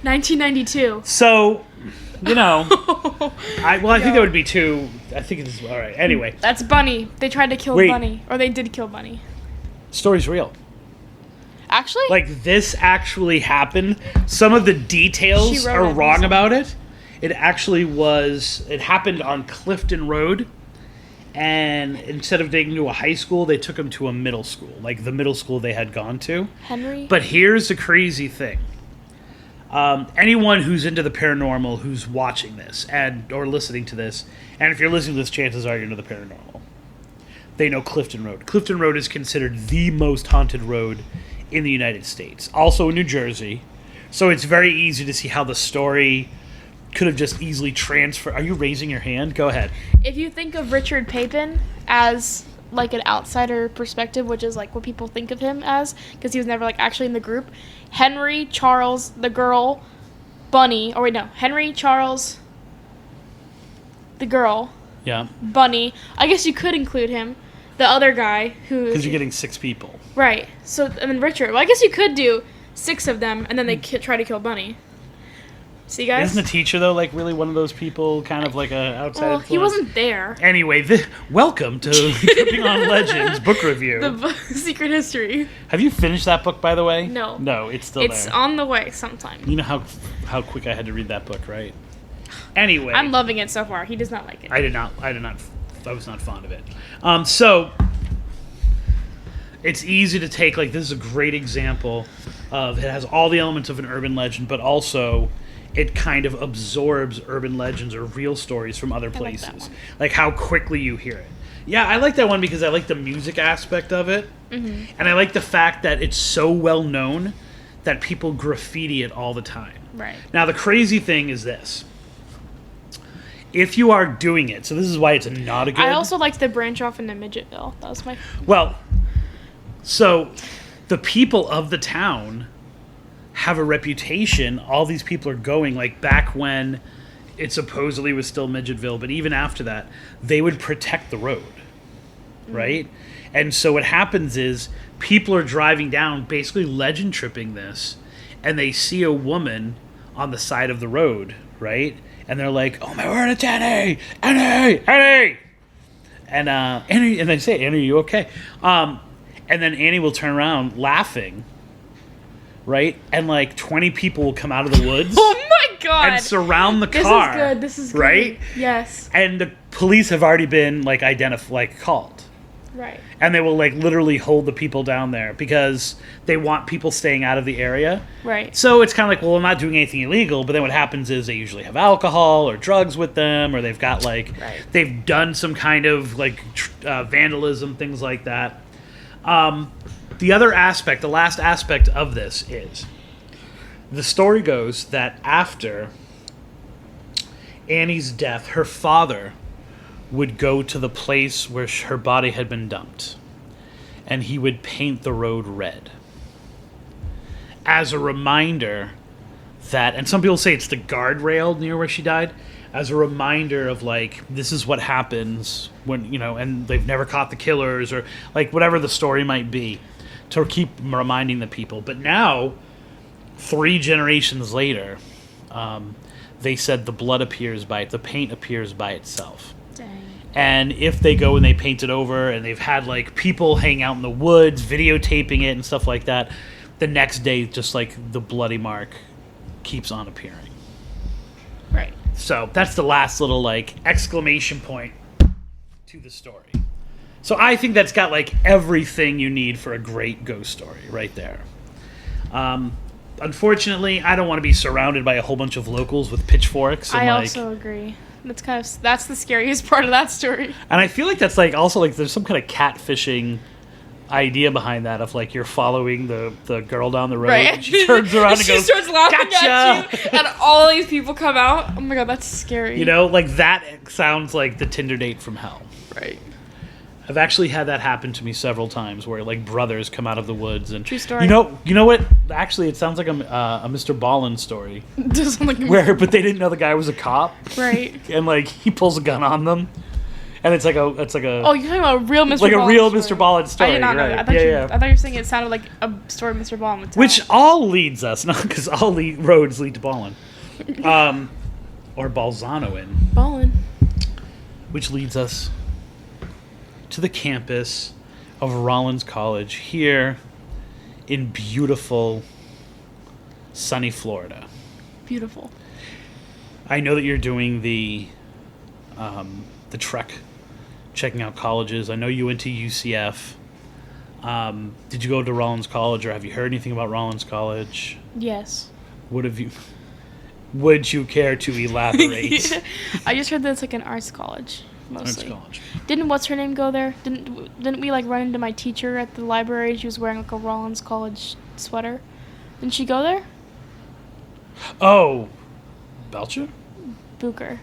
1992. 1992. So, I think Yo. that would be too. I think it's all right. Anyway, That's Bunny. They tried to kill Wait. Bunny, or they did kill Bunny. story's real. Actually, Like this actually happened. Some of the details She wrote are it. wrong about it. It actually was. It happened on Clifton Road, and instead of taking him to a high school, they took him to a middle school, like the middle school they had gone to. Henry. But here's the crazy thing. Anyone who's into the paranormal, who's watching this or listening to this, and if you're listening to this, chances are you're into the paranormal. They know Clifton Road. Clifton Road is considered the most haunted road in the United States. Also in New Jersey. So it's very easy to see how the story could have just easily transferred. Are you raising your hand? Go ahead. If you think of Richard Papin as like an outsider perspective, which is like what people think of him as, because he was never like actually in the group. Henry, Charles, the girl, Bunny. Oh wait, no. Henry, Charles, the girl, Yeah. Bunny. I guess you could include him. The other guy who. Because you're getting 6 people. Right. So and then Richard. Well, I guess you could do 6 of them, and then they try to kill Bunny. See, guys. Isn't the teacher, though, like really one of those people, kind of like a outside Well, he influence? wasn't there. Anyway, welcome to Tripping on Legends book review. The secret history. Have you finished that book, by the way? No. No, it's still It's there. on the way sometime. You know how quick I had to read that book, right? Anyway, I'm loving it so far. He does not like it. I was not fond of it. So it's easy to take, like, this is a great example of, it has all the elements of an urban legend, but also it kind of absorbs urban legends or real stories from other like that places. one. Like how quickly you hear it. Yeah, I like that one because I like the music aspect of it. Mm-hmm. And I like the fact that it's so well known that people graffiti it all the time. Right. Now, the crazy thing is this. If you are doing it, so this is why it's not a good... I also liked the branch off into Midgetville. That was my... Well, so the people of the town have a reputation. All these people are going, like, back when it supposedly was still Midgetville, but even after that, they would protect the road, right? And so what happens is people are driving down, basically legend tripping this, and they see a woman on the side of the road, right? And they're like, "Oh my word, it's Annie! Annie! Annie!" And Annie, and they say, "Annie, are you okay?" And then Annie will turn around laughing, right? And like 20 people will come out of the woods. Oh my God. and surround the This car. is good. This is good. Right? Yes. And the police have already been like called. Right. And they will like literally hold the people down there because they want people staying out of the area. Right. So it's kind of like, well, I'm not doing anything illegal, but then what happens is they usually have alcohol or drugs with them, or they've got like, Right. they've done some kind of like vandalism, things like that. The other aspect, the last aspect of this is the story goes that after Annie's death, her father would go to the place where her body had been dumped, and he would paint the road red as a reminder that, and some people say it's the guardrail near where she died, as a reminder of like, this is what happens when, you know, and they've never caught the killers, or like whatever the story might be, to keep reminding the people. But now, 3 generations later, they said the paint appears by itself. Dang. And if they go and they paint it over, and they've had like people hang out in the woods videotaping it and stuff like that, the next day just like the bloody mark keeps on appearing. Right. So that's the last little like exclamation point to the story. So I think that's got like everything you need for a great ghost story right there. Unfortunately, I don't want to be surrounded by a whole bunch of locals with pitchforks. And I like, also agree. That's the scariest part of that story. and I feel like that's like also like there's some kind of catfishing idea behind that, of like you're following the girl down the road, Right. and she turns around and she goes, starts laughing "Gotcha!" at you, and all these people come out. Oh my God, that's scary. You know, like that sounds like the Tinder date from hell. Right. I've actually had that happen to me several times, where like brothers come out of the woods and True story. You know what? Actually, it sounds like a Mr. Ballin story, Doesn't look but they didn't know the guy was a cop, right. and like he pulls a gun on them, and it's like a Oh, you're talking about a real Mr. like a Ballin real story. Mr. Ballin story. I did not know right? that. I thought you were saying it sounded like a story Mr. Ballin would tell. Which all leads us, not because all roads lead to Ballin, or Balzanoin, Ballin. which leads us to the campus of Rollins College here in beautiful, sunny Florida. Beautiful. I know that you're doing the trek, checking out colleges. I know you went to UCF. Did you go to Rollins College, or have you heard anything about Rollins College? Yes. Would you care to elaborate? I just heard that it's like an arts college, mostly. Rollins College. Didn't what's her name go there? Didn't we like run into my teacher at the library? She was wearing like a Rollins College sweater. Didn't she go there? Oh, Belcher? Booker.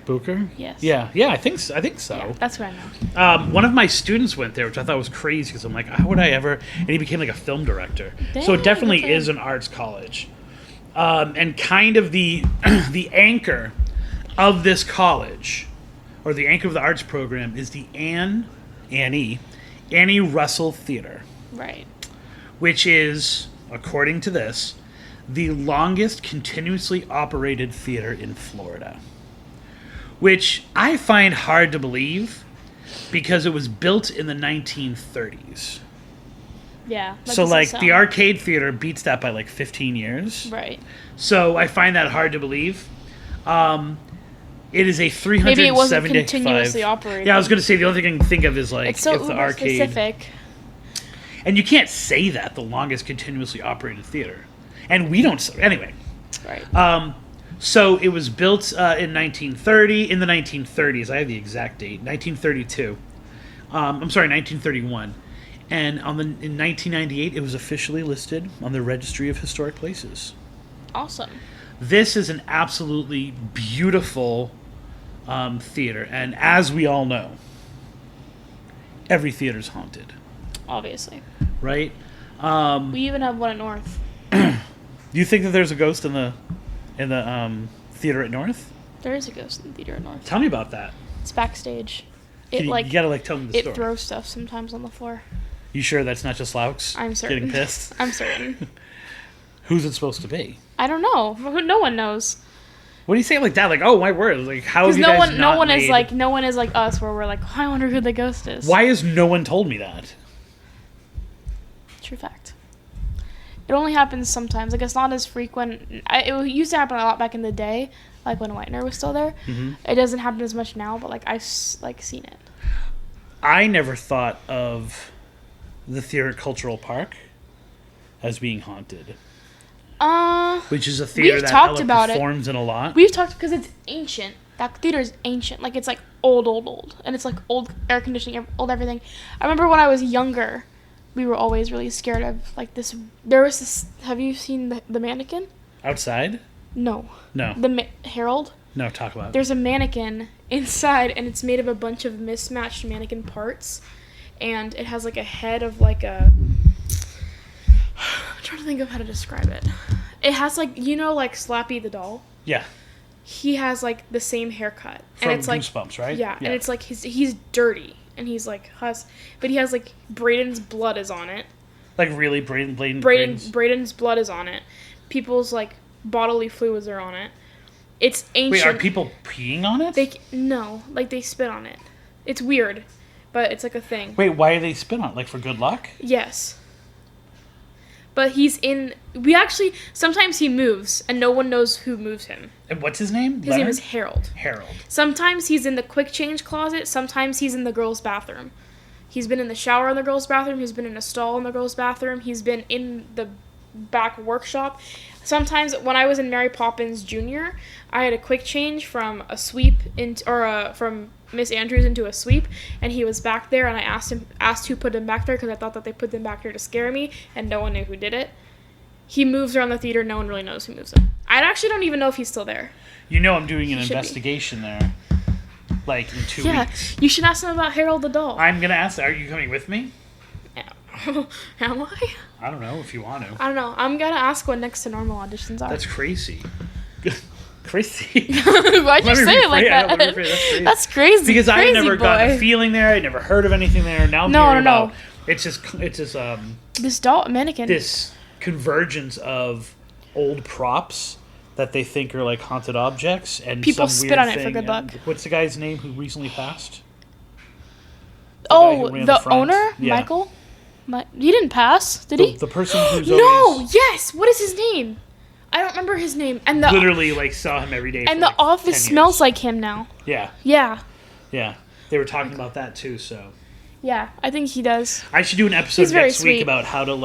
Yes. Yeah, I think so. Yeah, that's what I know. One of my students went there, which I thought was crazy, because I'm like, how would I ever? And he became like a film director. So it Dang, definitely good for is him. an arts college, and kind of the the anchor of this college, or the anchor of the arts program, is the Annie Russell Theater, Right. which is, according to this, the longest continuously operated theater in Florida. Which I find hard to believe, because it was built in the 1930s. Yeah. that So doesn't like sound- the arcade theater beats that by like 15 years. Right. So I find that hard to believe. It is a 375. Maybe it wasn't continuously operating. Yeah, I was going to say the only thing I can think of is like It's so if the uber arcade. specific. And you can't say that, the longest continuously operated theater. And we don't. Anyway. Right. So it was built in 1930. In the 1930s, I have the exact date. 1932. I'm sorry, 1931. And in 1998, it was officially listed on the Registry of Historic Places. Awesome. This is an absolutely beautiful theater, and as we all know, every theater's haunted, Obviously. right? We even have one at North. Do you think that there's a ghost in the theater at North? There is a ghost in the theater at North. Tell me about that. It's backstage. You gotta like tell me the it story. throws stuff sometimes on the floor. You sure that's not just Laux I'm certain. getting pissed? I'm certain. Who's it supposed to be? I don't know. No one knows. What do you say it like that? Like, oh my word! Like, how have Because you no guys one, not no one made... is like, no one is like us, where we're like, oh, I wonder who the ghost is. Why has no one told me that? True fact. It only happens sometimes. Like, it's not as frequent. It used to happen a lot back in the day, like when Whitener was still there. Mm-hmm. It doesn't happen as much now, but like I've like seen it. I never thought of the theater at Cultural Park as being haunted, which is a theater we've that talked Ella about it. performs in a lot. We've talked because it's ancient. That theater is ancient. Like it's like old, and it's like old air conditioning, old everything. I remember when I was younger, we were always really scared of like this. There was this. Have you seen the mannequin? Outside? No. No. Harold. No, talk about it. There's a mannequin inside, and it's made of a bunch of mismatched mannequin parts, and it has like a head of like a. I'm trying to think of how to describe it. It has like like Slappy the doll. Yeah. He has like the same haircut, From and it's like Goosebumps, right? Yeah, and it's like he's dirty, and he's like but he has like Braden's blood is on it. Like really Braden's. Braden's blood is on it. People's like bodily fluids are on it. It's ancient. Wait, are people peeing on it? No, like they spit on it. It's weird, but it's like a thing. Wait, why do they spit on it? Like for good luck? Yes. But sometimes he moves, and no one knows who moves him. And what's his name? His name is Harold. Harold. Sometimes he's in the quick change closet, sometimes he's in the girls' bathroom. He's been in the shower in the girls' bathroom, he's been in a stall in the girls' bathroom, he's been in the back workshop. Sometimes when I was in Mary Poppins Jr., I had a quick change from a sweep from Miss Andrews into a sweep, and he was back there, and I asked who put him back there because I thought that they put them back there to scare me, and no one knew who did it. He moves around the theater, no one really knows who moves him. I actually don't even know if he's still there. I'm doing an investigation there. Like in 2 weeks. You should ask him about Harold the doll. I'm gonna ask. Are you coming with me? Am I? I don't know if you want to. I don't know. I'm gonna ask what next to normal auditions are. That's crazy. Crazy. Why'd you say it like that? That's crazy. That's crazy. Because I had never boy. gotten a feeling there. I never heard of anything there. Now I'm hearing about it's just this doll mannequin. This convergence of old props that they think are like haunted objects, and people some spit weird on it thing. for good luck. What's the guy's name who recently passed? The owner, yeah. Michael. He didn't pass, did he? The person who's Yes. What is his name? I don't remember his name. And literally like saw him every day. And for the office smells like him now. Yeah. Yeah. Yeah. They were talking about that too. So. Yeah, I think he does. I should do an episode next sweet. week about how to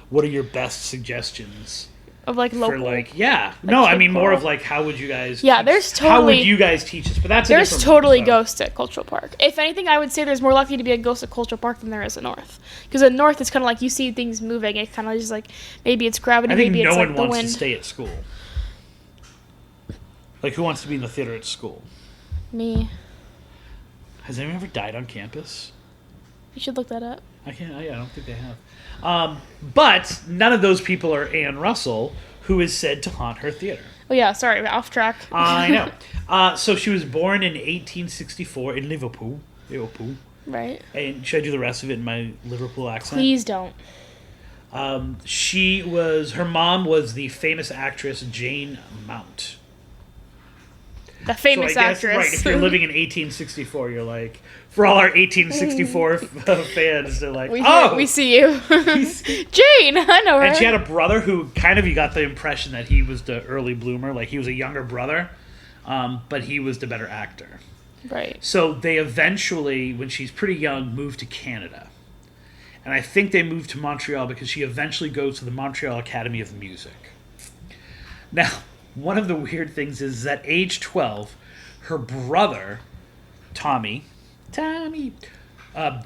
what are your best suggestions of like local. For I mean more of like how would you guys? Yeah, how would you guys teach us? But that's there's totally ghosts at Cultural Park. If anything, I would say there's more likely to be a ghost at Cultural Park than there is at North. Because at North, it's kind of like you see things moving. It's kind of just like maybe it's gravity, maybe it's like the wind. No one wants to stay at school. Like who wants to be in the theater at school? Me. Has anyone ever died on campus? You should look that up. I don't think they have. But none of those people are Anne Russell, who is said to haunt her theater. Oh yeah, sorry, off track. I know. So she was born in 1864 in Liverpool. Right. And should I do the rest of it in my Liverpool accent? Please don't. Her mom was the famous actress Jane Mount. The famous actress. Right, if you're living in 1864, you're like, for all our 1864 fans, they're like, we see you. Jane, I know her. And she had a brother who you got the impression that he was the early bloomer, like he was a younger brother, but he was the better actor. Right. So they eventually, when she's pretty young, moved to Canada. And I think they moved to Montreal because she eventually goes to the Montreal Academy of Music. Now, one of the weird things is at age 12, her brother, Tommy,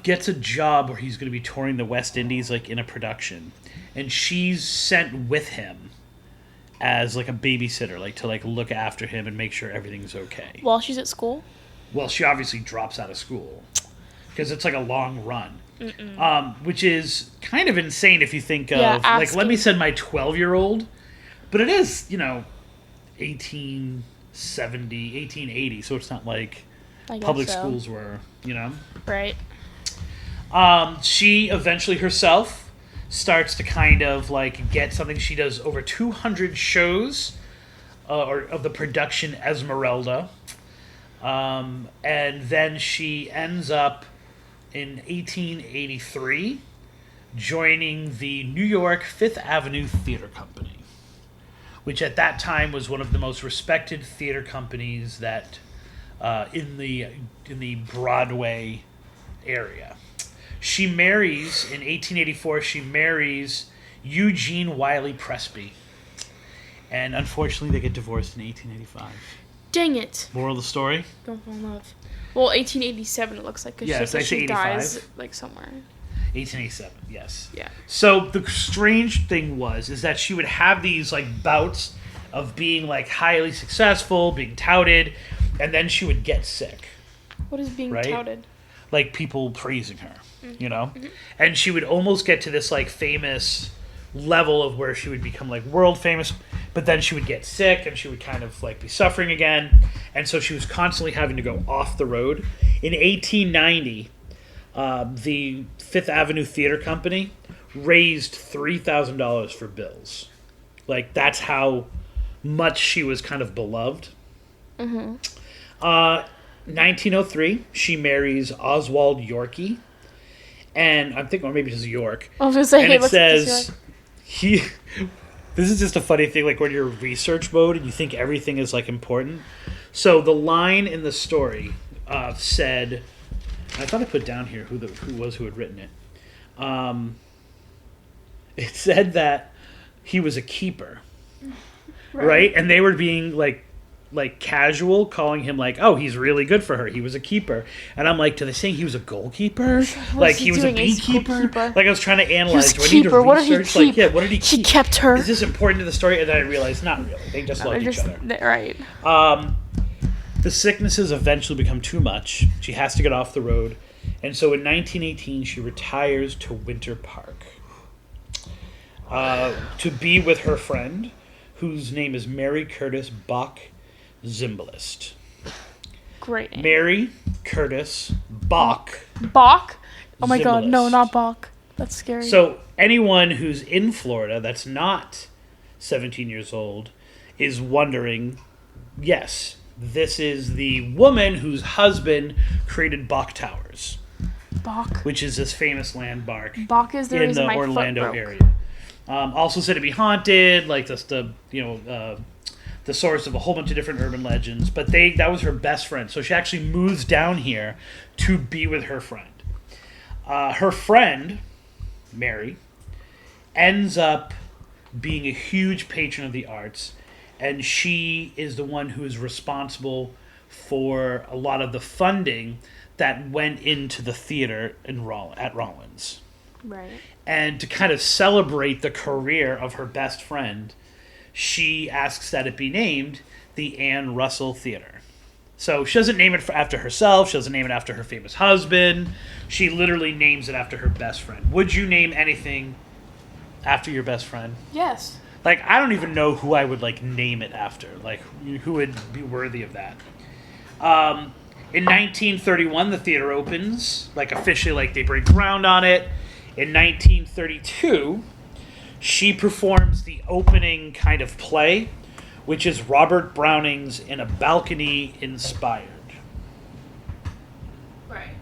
gets a job where he's going to be touring the West Indies, like in a production, and she's sent with him as like a babysitter, like to like look after him and make sure everything's okay. While she's at school? Well, she obviously drops out of school because it's like a long run, which is kind of insane if you think of like let me send my 12-year-old, but it is 1870, 1880, so it's not like public schools were, Right. She eventually herself starts to kind of like get something. She does over 200 shows of the production Esmeralda. And then she ends up in 1883 joining the New York Fifth Avenue Theater Company, which at that time was one of the most respected theater companies that in the Broadway area. She marries in 1884. She marries Eugene Wiley Presby, and unfortunately, they get divorced in 1885. Dang it. Moral of the story? Don't fall in love. Well, 1887 it looks like. Cause Yes, I say she 85. dies like somewhere. 1887, yes. Yeah. So the strange thing is that she would have these like bouts of being like highly successful, being touted, and then she would get sick. What is being Right? touted? Like people praising her, you know? And she would almost get to this like famous level of where she would become like world famous, but then she would get sick and she would kind of like be suffering again. And so she was constantly having to go off the road. In 1890, the Fifth Avenue Theater Company raised $3,000 for bills. Like, that's how much she was kind of beloved. 1903, she marries Oswald Yorkie. And I'm thinking, or maybe just York. I was going to say, And hey, it what's says, this is just a funny thing, like when you're in research mode and you think everything is like important. So the line in the story said, I thought I put down here who had written it. It said that he was a keeper, right? And they were being like casual, calling him like, oh, he's really good for her. He was a keeper. And I'm like, do they say he was a goalkeeper? Like he was a beekeeper? Like I was trying to analyze. He was a keeper. What did he keep? Like, yeah, what did he keep? He kept her. Is this important to the story? And then I realized, not really. They just loved each other. Right. The sicknesses eventually become too much. She has to get off the road. And so in 1918, she retires to Winter Park to be with her friend, whose name is Mary Curtis Bach Zimbalist. Great name. Mary Curtis Bach. Bach? Oh my god, no, Zimbalist. not Bach. That's scary. So anyone who's in Florida that's not 17 years old is wondering, yes, this is the woman whose husband created Bach Towers, Bach. which is this famous landmark Bach is the in reason the my Orlando foot broke. area. Also said to be haunted, like the source of a whole bunch of different urban legends. But that was her best friend, so she actually moves down here to be with her friend. Her friend, Mary, ends up being a huge patron of the arts, and she is the one who is responsible for a lot of the funding that went into the theater at Rollins. Right. And to kind of celebrate the career of her best friend, she asks that it be named the Anne Russell Theater. So she doesn't name it after herself. She doesn't name it after her famous husband. She literally names it after her best friend. Would you name anything after your best friend? Yes. Like, I don't even know who I would, like, name it after. Like, who would be worthy of that. In 1931, the theater opens. Like, officially, like, they break ground on it. In 1932, she performs the opening kind of play, which is Robert Browning's In a Balcony Inspired. Right.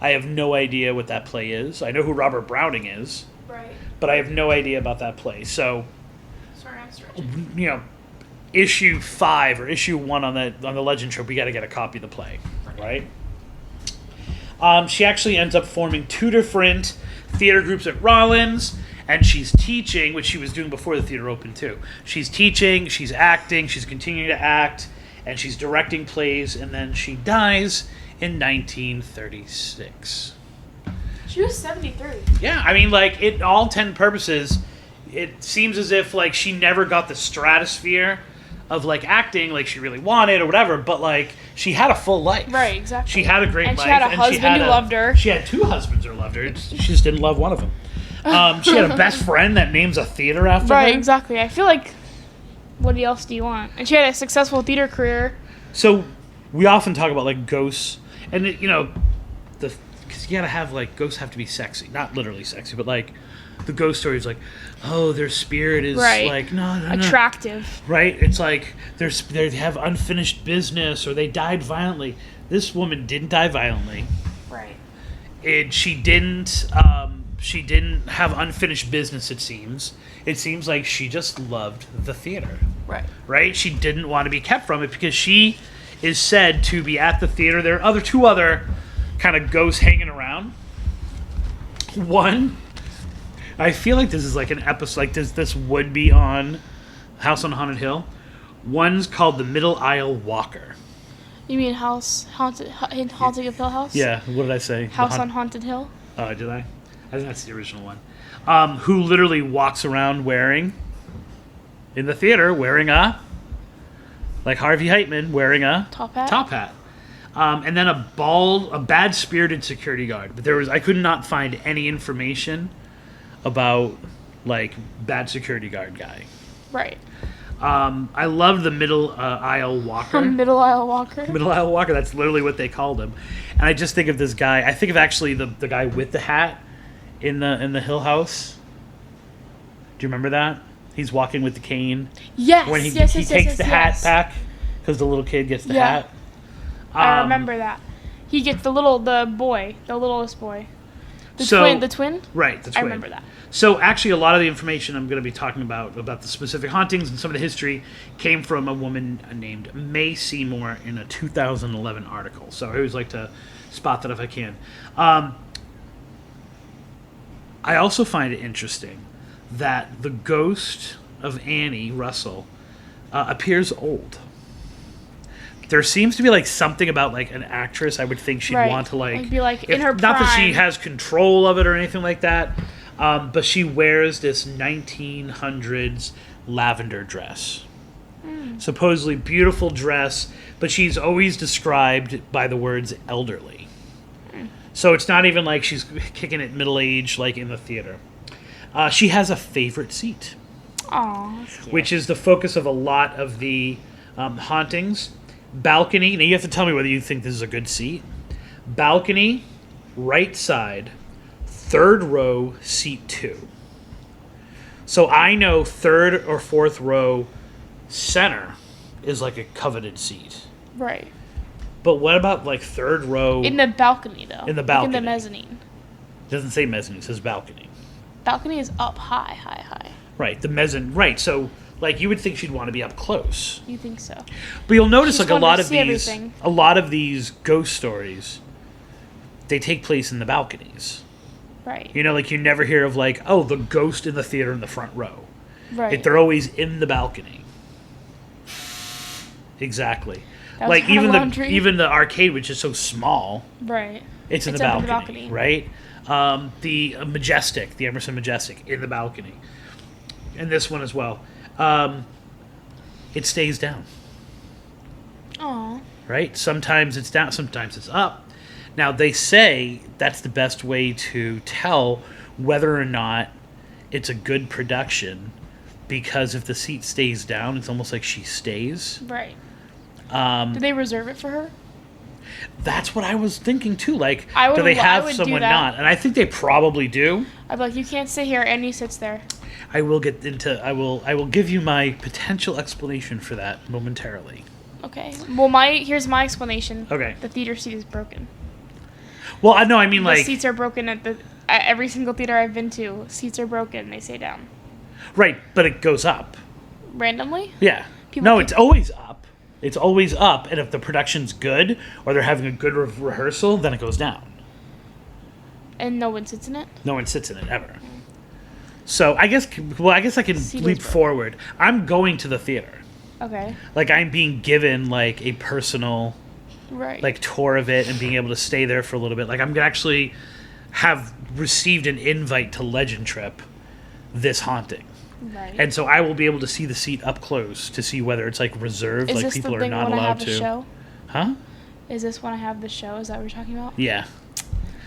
I have no idea what that play is. I know who Robert Browning is, Right. but I have no idea about that play. So, Sorry, I'm stretching. you know, issue 5 or issue 1 on the Legend Trope, we got to get a copy of the play, right? She actually ends up forming 2 different theater groups at Rollins, and she's teaching, which she was doing before the theater opened too. She's teaching, she's acting, she's continuing to act, and she's directing plays, and then she dies in 1936. She was 73. Yeah, I mean, like, in all 10 purposes, it seems as if, like, she never got the stratosphere of, like, acting like she really wanted or whatever, but, like, she had a full life. Right, exactly. She had a great And life. she had a husband who loved her. She had 2 husbands who loved her. She just didn't love one of them. She had a best friend that names a theater after her. Right, exactly. I feel like, what else do you want? And she had a successful theater career. So, we often talk about, like, ghosts, and, you know, because you gotta have, like, ghosts have to be sexy. Not literally sexy, but, like, the ghost story is like, oh, their spirit is, Right. like, no. Attractive. Right? It's like they have unfinished business or they died violently. This woman didn't die violently. Right. She didn't. She didn't have unfinished business, it seems. It seems like she just loved the theater. Right. Right? She didn't want to be kept from it because she is said to be at the theater. There are two other kind of ghosts hanging around. One, I feel like this is like an episode, like this would be on House on Haunted Hill. One's called the Middle Aisle Walker. You mean Haunting of Hill House? Yeah, what did I say? House on Haunted Hill? Oh, did I? I think that's the original one. Who literally walks around in the theater, wearing like Harvey Heitman, wearing a Top hat? Top hat. And then a bad-spirited security guard. But I could not find any information about, like, bad security guard guy. Right. I love the Middle Aisle Walker. Middle Aisle Walker? Middle Aisle Walker, that's literally what they called him. And I just think of this guy. I think of actually the guy with the hat in the Hill House. Do you remember that? He's walking with the cane. Yes, when he yes, the hat back because the little kid gets the hat. I remember that. He gets the littlest boy. The twin? Right, the twin. I remember that. So actually a lot of the information I'm going to be talking about the specific hauntings and some of the history came from a woman named May Seymour in a 2011 article. So I always like to spot that if I can. I also find it interesting that the ghost of Annie Russell appears old. There seems to be like something about like an actress. I would think she'd want to like be like in her prime. Not that she has control of it or anything like that, but she wears this 1900s lavender dress. Supposedly beautiful dress, but she's always described by the words elderly. So it's not even like she's kicking it middle age like in the theater. She has a favorite seat. Aww, that's cute. Which is the focus of a lot of the hauntings. Balcony. Now you have to tell me whether you think this is a good seat. Balcony, right side, third row, seat 2. So I know third or fourth row center is like a coveted seat. Right. But what about like third row? In the balcony, though. In the balcony. Like in the mezzanine. It doesn't say mezzanine, it says balcony. Balcony is up high. Right, the mezzanine. Right, so like you would think she'd want to be up close. You think so? But you'll notice She's like a everything. lot of these ghost stories, they take place in the balconies. Right. You know, like you never hear of like, oh, the ghost in the theater in the front row. Right. They're always in the balcony. Exactly. That was Like kinda laundry. even the arcade, which is so small, Right. it's in the up balcony, in the balcony. right? The Majestic, the Emerson Majestic, in the balcony, and this one as well. It stays down. Aw. Right? Sometimes it's down, sometimes it's up. Now, they say that's the best way to tell whether or not it's a good production, because if the seat stays down, it's almost like she stays. Right. Did they reserve it for her? That's what I was thinking, too. Like, I do they would have do someone that. not? And I think they probably do. I'd be like, you can't sit here, and he sits there. I will give you my potential explanation for that momentarily. Okay. Well, here's my explanation. Okay. The theater seat is broken. Well, I know. I mean, The like, seats are broken at every single theater I've been to. Seats are broken. They stay down. right, but it goes up. Randomly? Yeah. It's always up. It's always up, and if the production's good or they're having a good rehearsal, then it goes down. And no one sits in it? No one sits in it ever. So I guess I can Seat is leap broken. forward. I'm going to the theater. Okay. Like, I'm being given like a personal Right. like tour of it and being able to stay there for a little bit. Like, I'm gonna actually have received an invite to Legend Trip this haunting. Right. And so I will be able to see the seat up close to see whether it's like reserved, Is like this people the are thing not when I allowed have the to. show? Huh? Is this when I have the show? Is that what you're talking about? Yeah.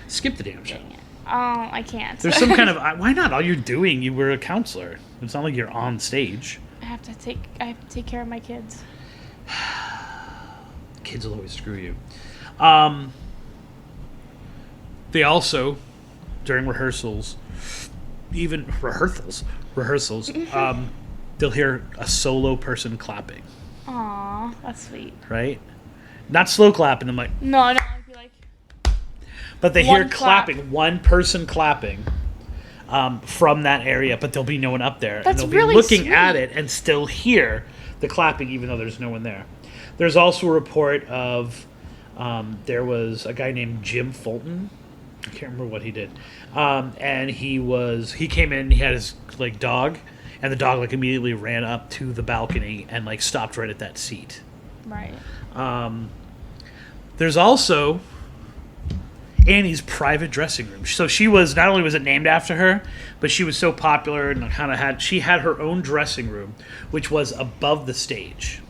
Skip the damn show. Dang it. I can't. There's some kind of why not? All you're doing, you were a counselor. It's not like you're on stage. I have to take care of my kids. Kids will always screw you. They also, during rehearsals, they'll hear a solo person clapping. Aw, that's sweet. Right? Not slow clapping. I'm like, No, I'd be like, but they One hear clap. clapping, one person clapping, from that area, but there'll be no one up there. That's and they'll really be looking sweet. at it and still hear the clapping, even though there's no one there. There's also a report of there was a guy named Jim Fulton. I can't remember what he did. And he came in, he had his like dog, and the dog like immediately ran up to the balcony and like stopped right at that seat. Right. There's also Annie's private dressing room. So she was, not only was it named after her, but she was so popular and kind of she had her own dressing room, which was above the stage.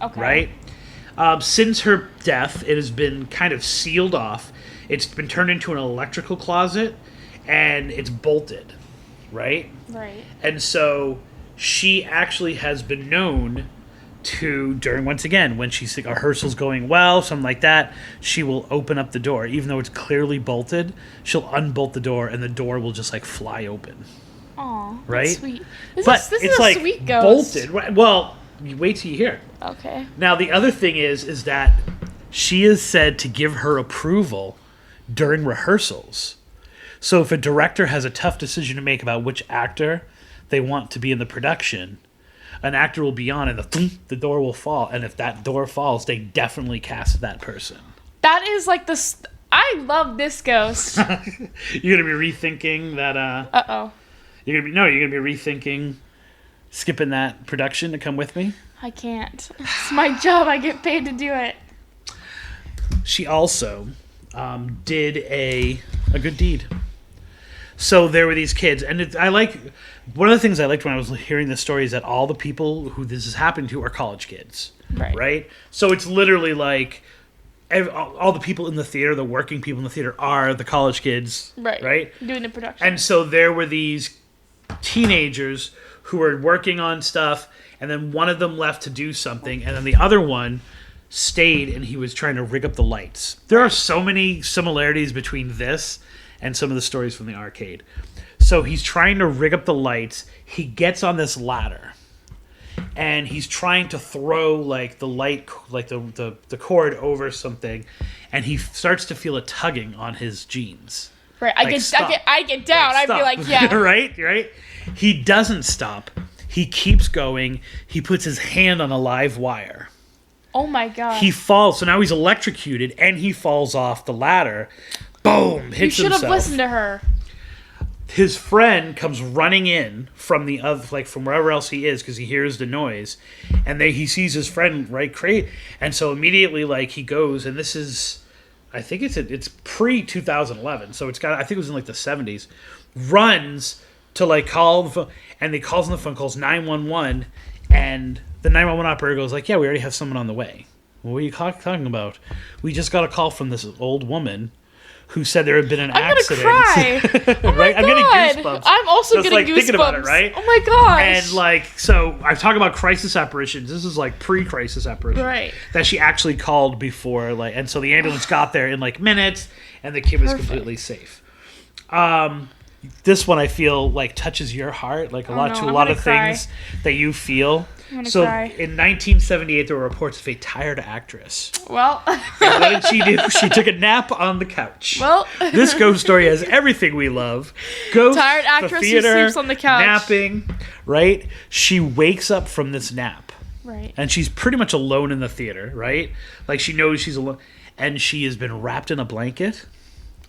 Okay. Right? Since her death, it has been kind of sealed off. It's been turned into an electrical closet, and it's bolted, right? Right. And so she actually has been known to, during, once again, when she's a rehearsal's going well, something like that, she will open up the door. Even though it's clearly bolted, she'll unbolt the door, and the door will just like fly open. Aw, Right? that's sweet. This But is it's a like sweet ghost. bolted. Right? Well, you wait till you hear it. Okay. Now, the other thing is that she is said to give her approval during rehearsals. So if a director has a tough decision to make about which actor they want to be in the production, an actor will be on and the door will fall. And if that door falls, they definitely cast that person. That is like I love this ghost. You're going to be rethinking that... Uh-oh. You're going to be rethinking skipping that production to come with me? I can't. It's my job. I get paid to do it. She also did a good deed. So there were these kids, and one of the things I liked when I was hearing this story is that all the people who this has happened to are college kids, right? So it's literally like all the people in the theater, the working people in the theater, are the college kids, right? Doing the production. And so there were these teenagers who were working on stuff, and then one of them left to do something, and then the other one stayed, and he was trying to rig up the lights. There are so many similarities between this and some of the stories from the arcade. So he's trying to rig up the lights. He gets on this ladder, and he's trying to throw like the light, like the cord over something, and he starts to feel a tugging on his jeans. Right. Like, I get down. I'd be like, yeah. right. He doesn't stop. He keeps going. He puts his hand on a live wire. Oh my god. He falls. So now he's electrocuted, and he falls off the ladder. Boom! Hits himself. You should have listened to her. His friend comes running in from the other, like from wherever else he is, because he hears the noise, and he sees his friend crazy, and so immediately like he goes, and this is, I think it's pre 2011, so it's got, I think it was in like the 70s, runs to like call the phone, and he calls on the phone, calls 911, and the 911 operator goes like, yeah, we already have someone on the way. Well, what are you talking about? We just got a call from this old woman who said there had been an accident. I'm gonna cry. Oh my right? God. I'm getting goosebumps. I'm also just, getting goosebumps. Thinking about it, right? Oh my gosh. And like, so I talk about crisis apparitions. This is like pre-crisis apparition, right? That she actually called before, like, and so the ambulance got there in like minutes, and the kid was completely safe. This one I feel like touches your heart, like a lot of things that you feel. So cry. In 1978, there were reports of a tired actress. Well, And what did she do? She took a nap on the couch. Well, this ghost story has everything we love. Ghost, tired actress the theater, who sleeps on the couch, napping. Right? She wakes up from this nap. Right. And she's pretty much alone in the theater. Right? Like she knows she's alone, and she has been wrapped in a blanket.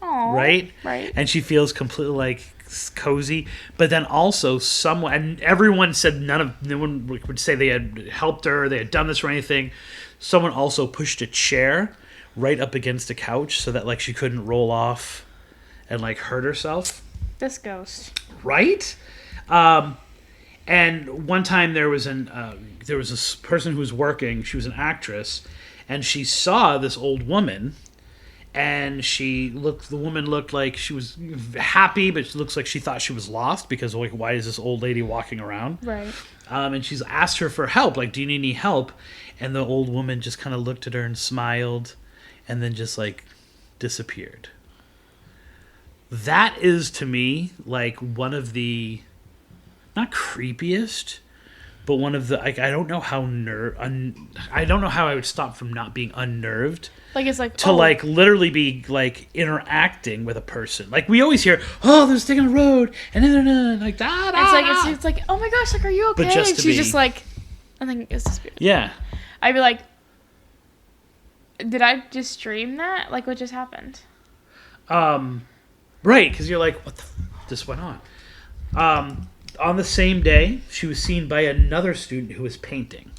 Aww, right? Right. And she feels completely like cozy, but then also someone, and everyone said no one would say they had helped her, they had done this or anything. Someone also pushed a chair right up against the couch so that like she couldn't roll off and like hurt herself. This ghost. Right? And one time there was this person who was working, she was an actress, and she saw this old woman. And the woman looked like she was happy, but it looks like she thought she was lost because, like, why is this old lady walking around? Right. And she's asked her for help, like, do you need any help? And the old woman just kind of looked at her and smiled and then just, like, disappeared. That is, to me, like, one of the, not creepiest, but one of the I don't know how I don't know how I would stop from not being unnerved. Like it's like To like literally be like interacting with a person. Like we always hear, oh, there's a thing on the road, and then like da da. It's like oh my gosh, like are you okay? But just and to she's be- just like, I think it's disappeared. Yeah. I'd be like, did I just dream that? Like what just happened? Right, because you're like, what the just went on? On the same day, she was seen by another student who was painting.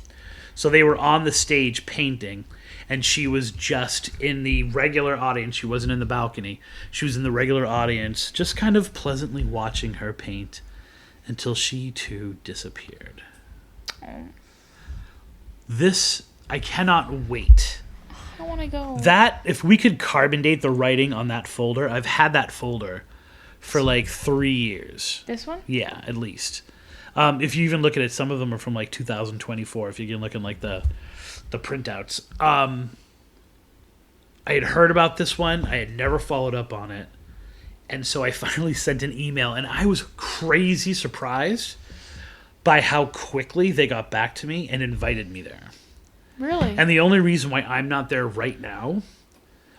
So they were on the stage painting, and she was just in the regular audience. She wasn't in the balcony. She was in the regular audience, just kind of pleasantly watching her paint until she too disappeared. This, I cannot wait. I want to go. That, if we could carbon date the writing on that folder, I've had that folder for like 3 years. This one? Yeah, at least. If you even look at it, some of them are from like 2024. If you can look in like the printouts. I had heard about this one. I had never followed up on it. And so I finally sent an email, and I was crazy surprised by how quickly they got back to me and invited me there. Really? And the only reason why I'm not there right now...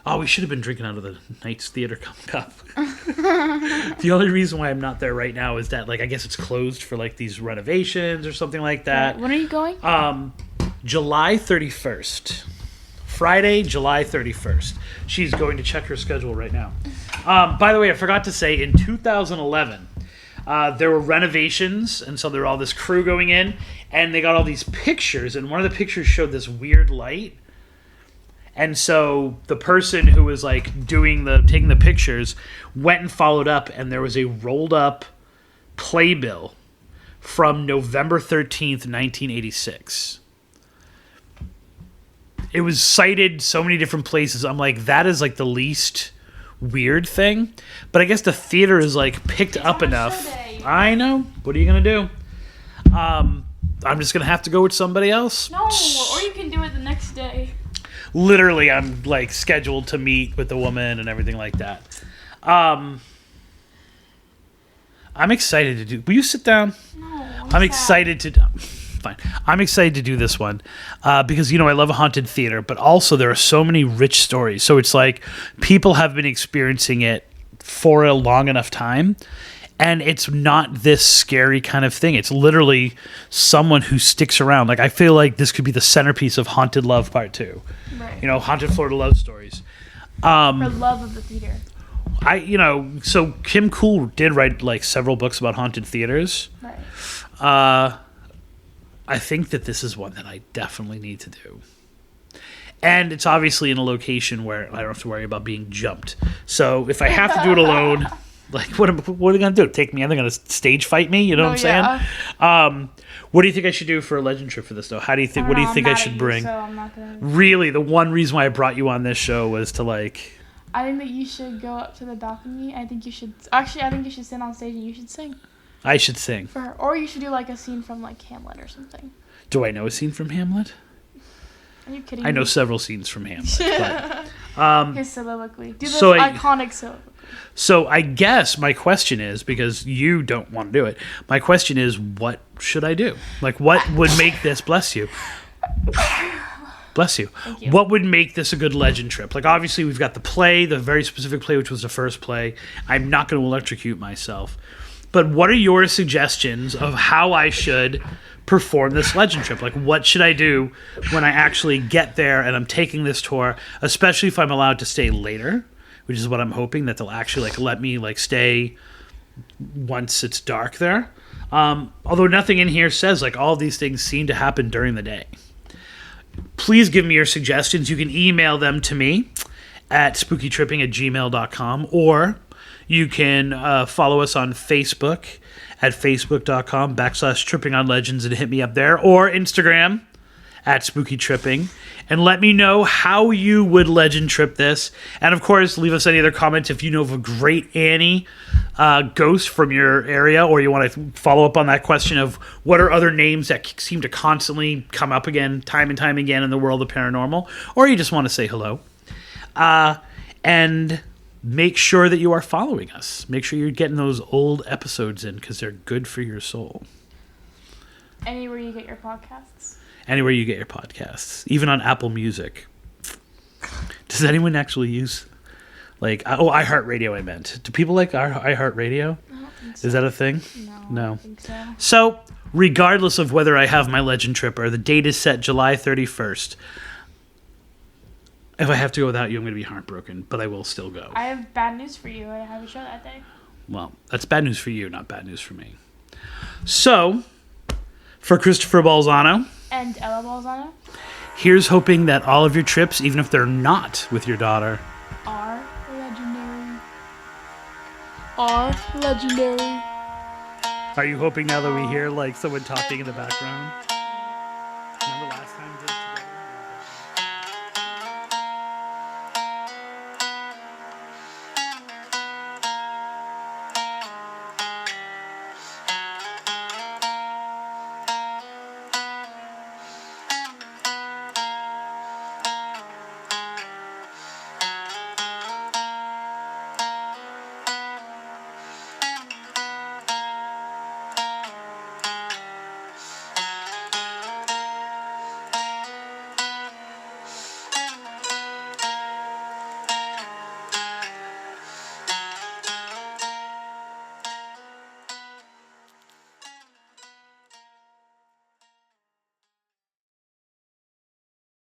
Oh, we should have been drinking out of the Knights Theater cup. The only reason why I'm not there right now is that, like, I guess it's closed for, like, these renovations or something like that. When are you going? July 31st. Friday, July 31st. She's going to check her schedule right now. By the way, I forgot to say, in 2011, there were renovations, and so there were all this crew going in, and they got all these pictures, and one of the pictures showed this weird light. And so the person who was like taking the pictures went and followed up, and there was a rolled up playbill from November 13th, 1986. It was cited so many different places. I'm like, that is like the least weird thing. But I guess the theater is like picked up enough. Sunday. I know. What are you going to do? I'm just going to have to go with somebody else. No, or you can do it the next day. Literally, I'm like scheduled to meet with the woman and everything like that. I'm excited to do. Will you sit down? No. I'm excited to. Fine. I'm excited to do this one because I love a haunted theater, but also there are so many rich stories. So it's like people have been experiencing it for a long enough time. And it's not this scary kind of thing. It's literally someone who sticks around. Like, I feel like this could be the centerpiece of Haunted Love Part 2. Right. Haunted Florida Love Stories. For love of the theater. So Kim Cool did write, like, several books about haunted theaters. Right. I think that this is one that I definitely need to do. And it's obviously in a location where I don't have to worry about being jumped. So if I have to do it alone... Like, what are they going to do? Take me? Are they going to stage fight me? You know what I'm saying? What do you think I should do for a legend trip for this, though? What do you think I should bring? So I'm not gonna... Really, the one reason why I brought you on this show was to, like... I think that you should go up to the balcony. I think you should... Actually, I think you should sit on stage and you should sing. I should sing. For her. Or you should do, like, a scene from, like, Hamlet or something. Do I know a scene from Hamlet? Are you kidding I know me? several scenes from Hamlet. But, His soliloquy. Do this so iconic soliloquy. So I guess my question is, because you don't want to do it, my question is, what should I do? Like, what would make this, bless you. Bless you. Thank you. What would make this a good legend trip? Like, obviously, we've got the play, the very specific play, which was the first play. I'm not going to electrocute myself. But what are your suggestions of how I should perform this legend trip? Like, what should I do when I actually get there and I'm taking this tour, especially if I'm allowed to stay later, which is what I'm hoping, that they'll actually like let me like stay once it's dark there. Although nothing in here says like all of these things seem to happen during the day. Please give me your suggestions. You can email them to me at spookytripping@gmail.com, or you can follow us on Facebook at facebook.com/trippingonlegends and hit me up there, or Instagram at spookytripping, and let me know how you would legend trip this. And of course, leave us any other comments if you know of a great Annie ghost from your area, or you want to follow up on that question of what are other names that seem to constantly come up again, time and time again in the world of paranormal, or you just want to say hello. And make sure that you are following us. Make sure you're getting those old episodes in because they're good for your soul. Anywhere you get your podcasts. Anywhere you get your podcasts, even on Apple Music. Does anyone actually use, like, iHeartRadio I meant. Do people like iHeartRadio? I don't think so. Is that a thing? No. I No. don't think so. So, regardless of whether I have my Legend Tripper, the date is set July 31st. If I have to go without you, I'm going to be heartbroken, but I will still go. I have bad news for you. I have a show that day. Well, that's bad news for you, not bad news for me. So, for Christopher Balzano, And Ella Balzano here's hoping that all of your trips, even if they're not with your daughter, are legendary. Are legendary. are you hoping now that we hear like someone talking in the background?